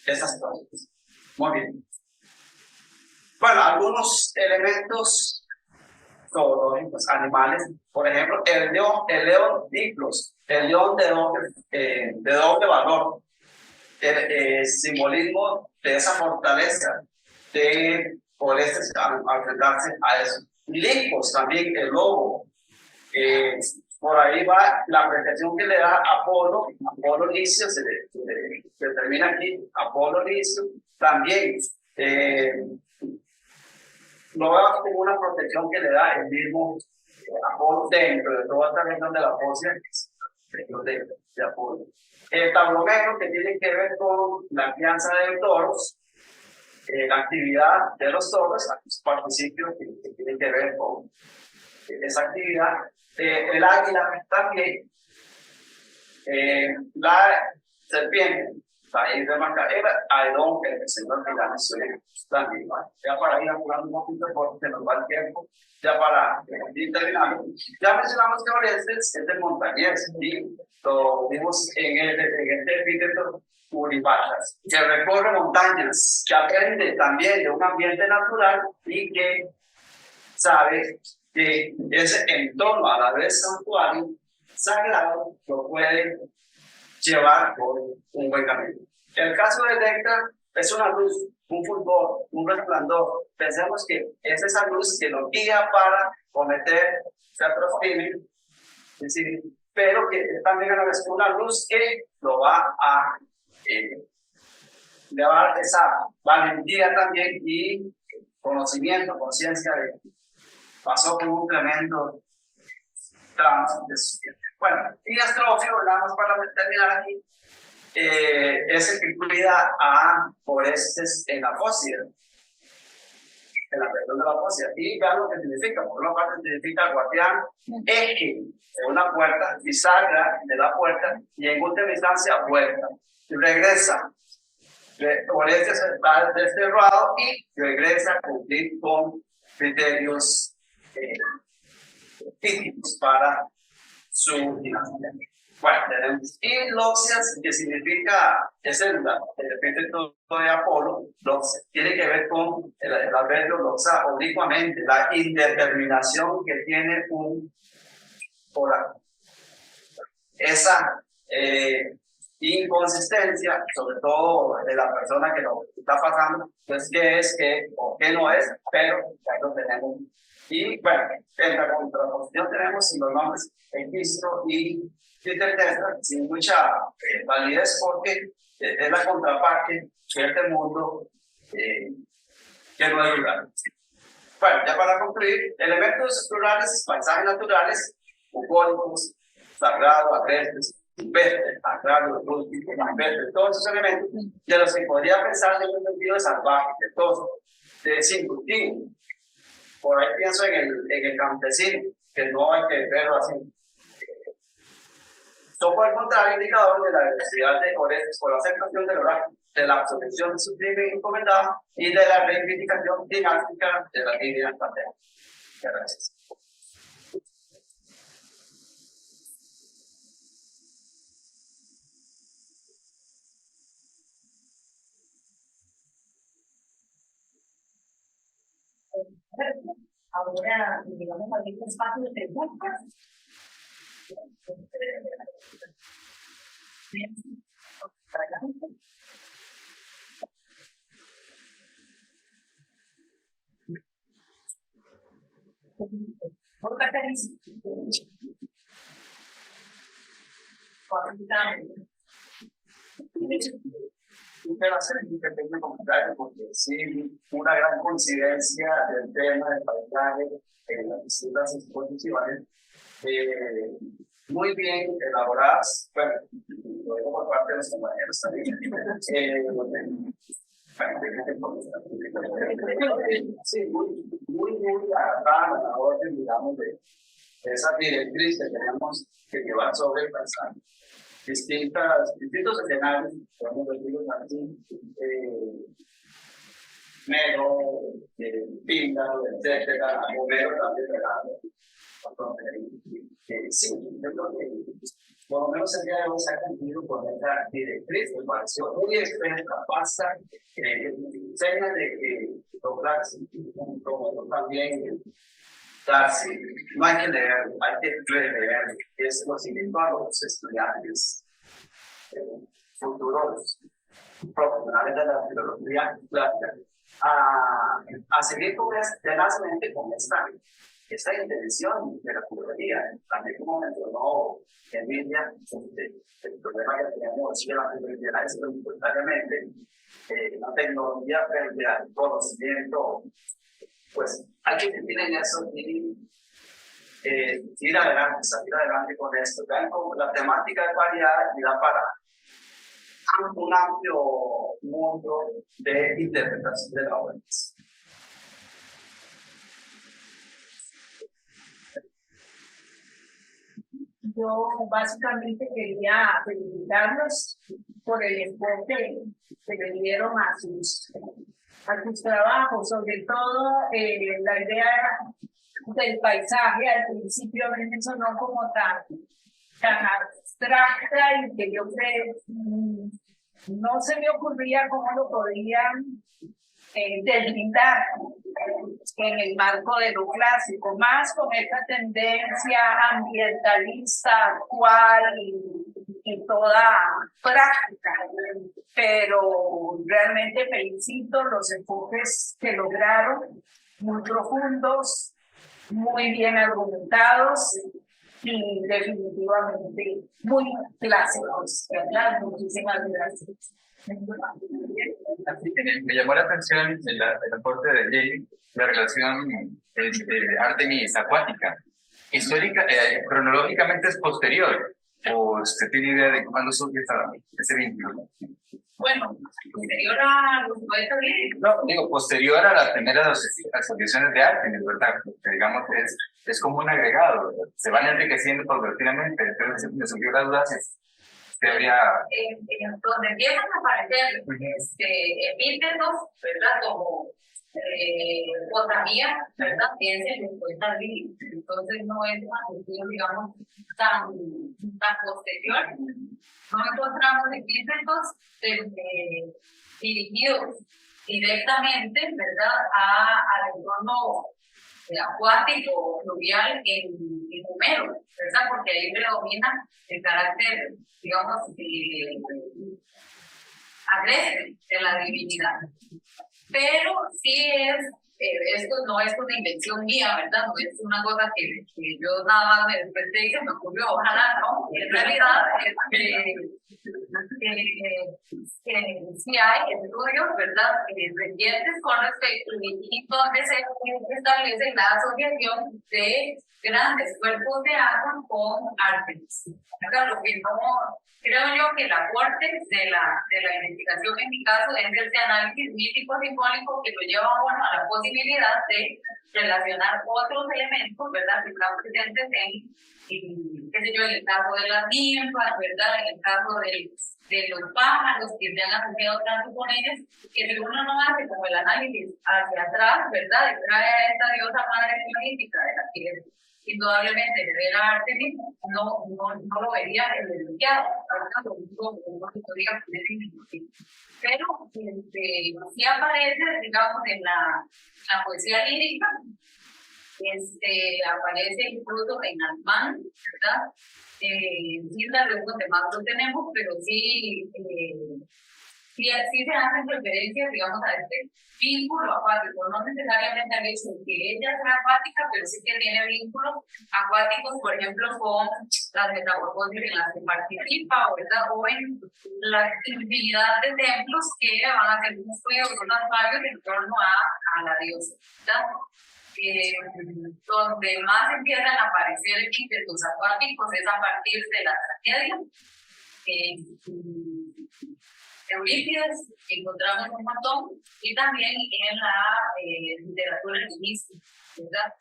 esas cosas. Muy bien. Bueno, algunos elementos zoológicos, animales, por ejemplo, el león diplos, el león de doble valor, el simbolismo de esa fortaleza de poder enfrentarse a eso. Lipos también, el lobo. Por ahí va la apreciación que le da Apolo Licio, se termina aquí, Apolo Licio, también lo veo como una protección que le da el mismo Apolo dentro de toda esta región de la Fósea, de Apolo. El tablomero, que tiene que ver con la crianza de toros, la actividad de los toros, los participios que tienen que ver con esa actividad. El águila también, la serpiente, ahí remarca el aedón, que el señor Milano suele también. Ya para ir apurando un poquito porque nos va el tiempo, ya para ir terminando. Ya mencionamos que Orestes es de montañés, y lo vimos en este epíteto Uripatas, que recorre montañas, que aprende también de un ambiente natural y que sabe que ese entorno a la vez santuario sagrado lo puede llevar por un buen camino. El caso de Electra es una luz, un fulgor, un resplandor. Pensemos que es esa luz que nos guía para cometer ciertos crímenes, es decir, pero que también a la vez una luz que lo va a llevar esa valentía también y conocimiento, conciencia de que pasó por un tremendo tránsito de su vida. Bueno, y Astrofio, nada más para terminar aquí, es el que cuida a Orestes en la Fósea. en la región de la poesía. Y vean lo que significa. Por una parte significa guardián, eje de una puerta, bisagra de la puerta, y en última instancia puerta. Y regresa. Oreste está desterrado y regresa a cumplir con criterios típicos para su dinastía. Bueno, tenemos y Loxias, que significa, es el epíteto de Apolo. Loxia tiene que ver con el adverbio loxa, oblicuamente, la indeterminación que tiene un oráculo. Esa inconsistencia, sobre todo de la persona que lo está pasando, pues qué es, qué o qué no es, pero ya lo tenemos. Y bueno, en la contraposición tenemos los nombres Egisto y Clitemnestra sin mucha validez porque es la contraparte de este mundo que no es rural. Bueno, ya para concluir, elementos rurales, paisajes naturales, bucólicos, sagrados, agrestes, silvestres, sagrados, rústicos, silvestres, todos esos elementos de los que podría pensar en un sentido salvaje, de todo, de sin cultivo. Por ahí pienso en el campesino, que no hay que verlo así. Son por el contrario indicadores de la diversidad de Orestes por la aceptación del oráculo, de la absolución de su crimen encomendado y de la reivindicación dinástica de la línea paterna. Muchas gracias. Ahora, digamos, abrir un espacio de preguntas. Por Caterina. Quiero hacer un pequeño comentario porque sí, una gran coincidencia del tema del paisaje en las distintas exposiciones, muy bien elaboradas, bueno, lo digo por parte de los compañeros también. Sí, muy adaptada a la orden, digamos, de esa directriz que tenemos que llevar sobre el paisaje. Distintos escenarios, podemos decirlo así, Mero, Píndaro, etcétera, Homero también regalo. Sí, yo creo que por lo menos el día de hoy se ha cumplido con esta directriz, me pareció muy expresa, basta, enseña de que lograrse, como también darse, no hay que leer, hay que releer, y eso lo significa a los estudiantes futuros profesionales de la filología clásica a seguir tenazmente con esta intención de la filología. También como mencionó Emilia, el problema que tenemos de la filología es voluntariamente la tecnología frente al conocimiento, pues hay que sentir en eso y ir adelante, salir adelante con esto. Vean como la temática es variada y da para un amplio mundo de interpretación de la obra. Yo básicamente quería felicitarlos por el enfoque que le dieron a sus trabajos, sobre todo la idea del paisaje al principio me sonó como tan abstracta y que yo creo no se me ocurría cómo lo podían deslindar en el marco de lo clásico, más con esa tendencia ambientalista actual y toda práctica. Pero realmente felicito los enfoques que lograron, muy profundos, muy bien argumentados y definitivamente muy clásicos. ¿Verdad? Muchísimas gracias. Me llamó la atención el aporte de Jay, la relación Artemis acuática. Histórica, cronológicamente es posterior, ¿O usted tiene idea de cuándo surge ese vínculo? Bueno, posterior a los poetas líricos. No, digo, posterior a las primeras exposiciones de arte, ¿verdad? Porque, digamos, es como un agregado, ¿verdad? Se van enriqueciendo progresivamente. Entonces, me surgió la duda si usted habría... Donde empiezan a aparecer epítetos, ¿verdad? Como botanía, ¿verdad? Piensen en los poetas líricos. Entonces, no es una cuestión, digamos, tan posterior. No encontramos epítetos dirigidos directamente, ¿verdad?, al entorno acuático, fluvial en Homero, ¿verdad? Porque ahí predomina el carácter, digamos, agreste de la divinidad. Pero sí esto no es una invención mía, ¿verdad? No es una cosa que yo nada más me desperté y se me ocurrió, ojalá, ¿no? En realidad, sí hay estudios, ¿verdad?, recientes con respecto y donde se establece la asociación de grandes cuerpos de agua con ártemis. Lo que no creo yo que el aporte de la investigación en mi caso es ese análisis mítico-simbólico que lo lleva a uno a la posibilidad de relacionar otros elementos, ¿verdad?, que están presentes qué sé yo, en el caso de las ninfas, ¿verdad?, en el caso de los pájaros que se han asociado tanto con ellos, que si uno no hace como el análisis hacia atrás, ¿verdad?, y trae a esta diosa madre política de la que indudablemente el arte mismo no lo vería evidenciado, pero sí aparece, digamos, en la poesía lírica, aparece incluso en alemán, ¿verdad? Sin la donde más lo tenemos, pero sí se hacen referencias, digamos, a este vínculo acuático, no necesariamente al hecho de que ella sea acuática, pero sí que tiene vínculos acuáticos, por ejemplo, con las metamorfosis en las que participa, ¿verdad?, o en la infinidad de templos que van a ser construidos con los varios en torno a la diosa, ¿verdad? Donde más empiezan a aparecer epítetos acuáticos es a partir de la tragedia. Eurípides encontramos un montón, y también en la literatura helenística, ¿verdad?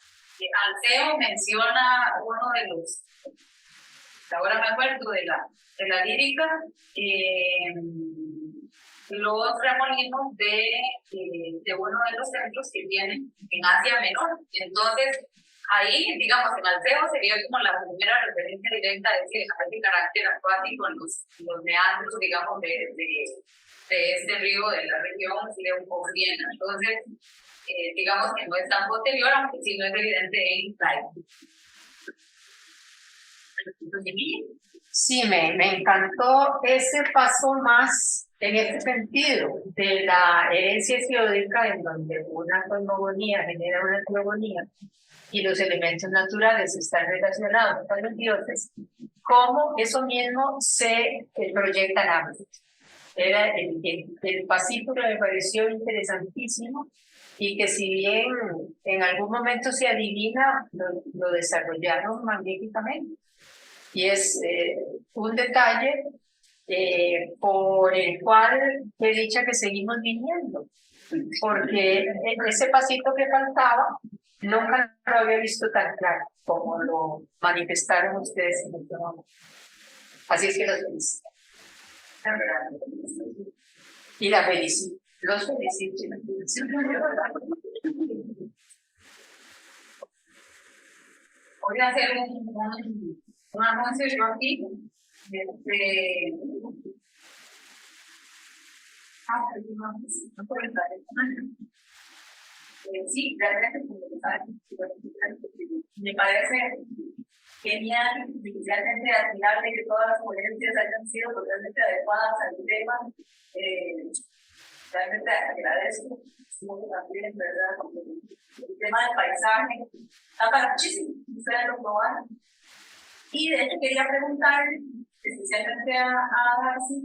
Alceo menciona uno de los, ahora me acuerdo de la lírica, los remolinos de uno de los templos que tienen en Asia Menor. Entonces, ahí, digamos, en Alceo sería como la primera referencia directa a ese carácter acuático en los meandros, digamos, de este río de la región de Eupoviena. Entonces, digamos que no es tan posterior, aunque sí no es evidente en Taito. Sí, me encantó ese paso más en este sentido de la herencia hesiódica, en donde una cosmogonía genera una cosmogonía y los elementos naturales están relacionados con los dioses, cómo eso mismo se proyecta en ámbito. Era el pasito que me pareció interesantísimo y que si bien en algún momento se adivina, lo desarrollaron magníficamente. Y es un detalle por el cual he dicho que seguimos viniendo, porque ese pasito que faltaba nunca lo había visto tan claro como lo manifestaron ustedes en este momento. Así es que los felicito. Y la felicito. Los felicito. Voy a hacer un anuncio yo aquí. Sí, realmente me parece genial, inicialmente admirable que todas las ponencias hayan sido totalmente adecuadas al tema. Realmente agradezco mucho también, ¿verdad? El tema del paisaje da para muchísimo, ustedes lo probaron. Y de hecho quería preguntar especialmente a Darcy,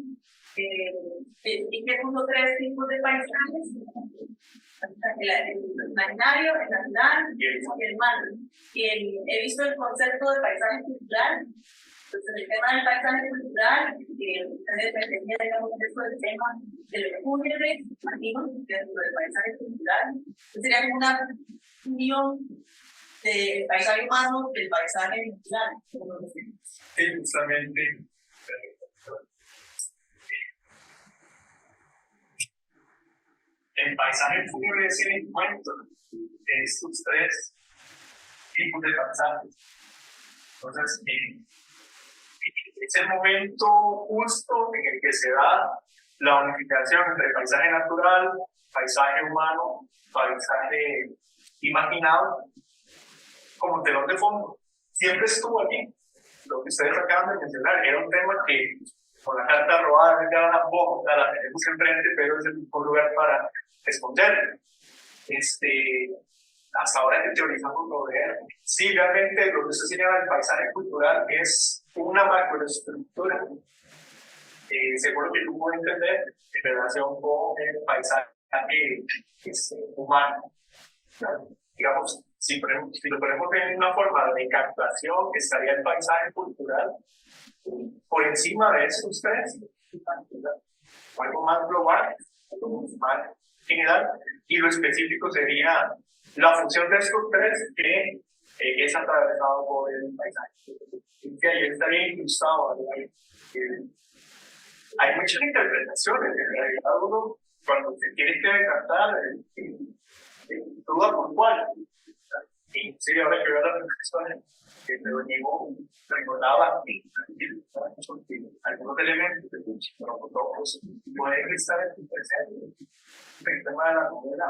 ¿en qué son los tres tipos de paisajes? El imaginario, el natural y el humano. He visto el concepto de paisaje cultural, pues el tema del paisaje cultural, ustedes pretendían, digamos, eso del tema de los fúnebres, imagino, dentro del paisaje cultural, sería como una unión del paisaje humano del paisaje natural. Sí, justamente. El paisaje fúnebre es el encuentro de estos tres tipos de paisajes. Entonces, es el momento justo en el que se da la unificación entre paisaje natural, paisaje humano, paisaje imaginado, como telón de fondo. Siempre estuvo aquí. Lo que ustedes acaban de mencionar era un tema que, con la carta robada de una Bogotá, la tenemos enfrente, pero es el mejor lugar para esconderla. Hasta ahora que teorizamos lo de sí, realmente lo que se señala el paisaje cultural es una macroestructura, según lo que tú puedes entender, en relación con el paisaje humano. Digamos, si lo ponemos en una forma de captación, estaría el paisaje cultural por encima de estos tres, algo más global, algo más general, y lo específico sería la función de estos tres que es atravesado por el paisaje. Que ahí estaría incrustado. Hay muchas interpretaciones, en realidad uno, cuando se tiene que captar, duda por cuál. Inclusive ahora que veo las reflexiones que me llegó, recordaba algunos elementos de todos pueden estar en tu presente. El tema de la novela,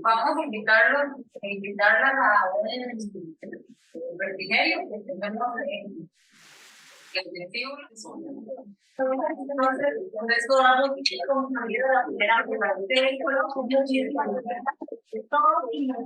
Vamos a invitarlas a un refrigerio que tenemos en el vestíbulo. Entonces, podamos con la primera todo y nos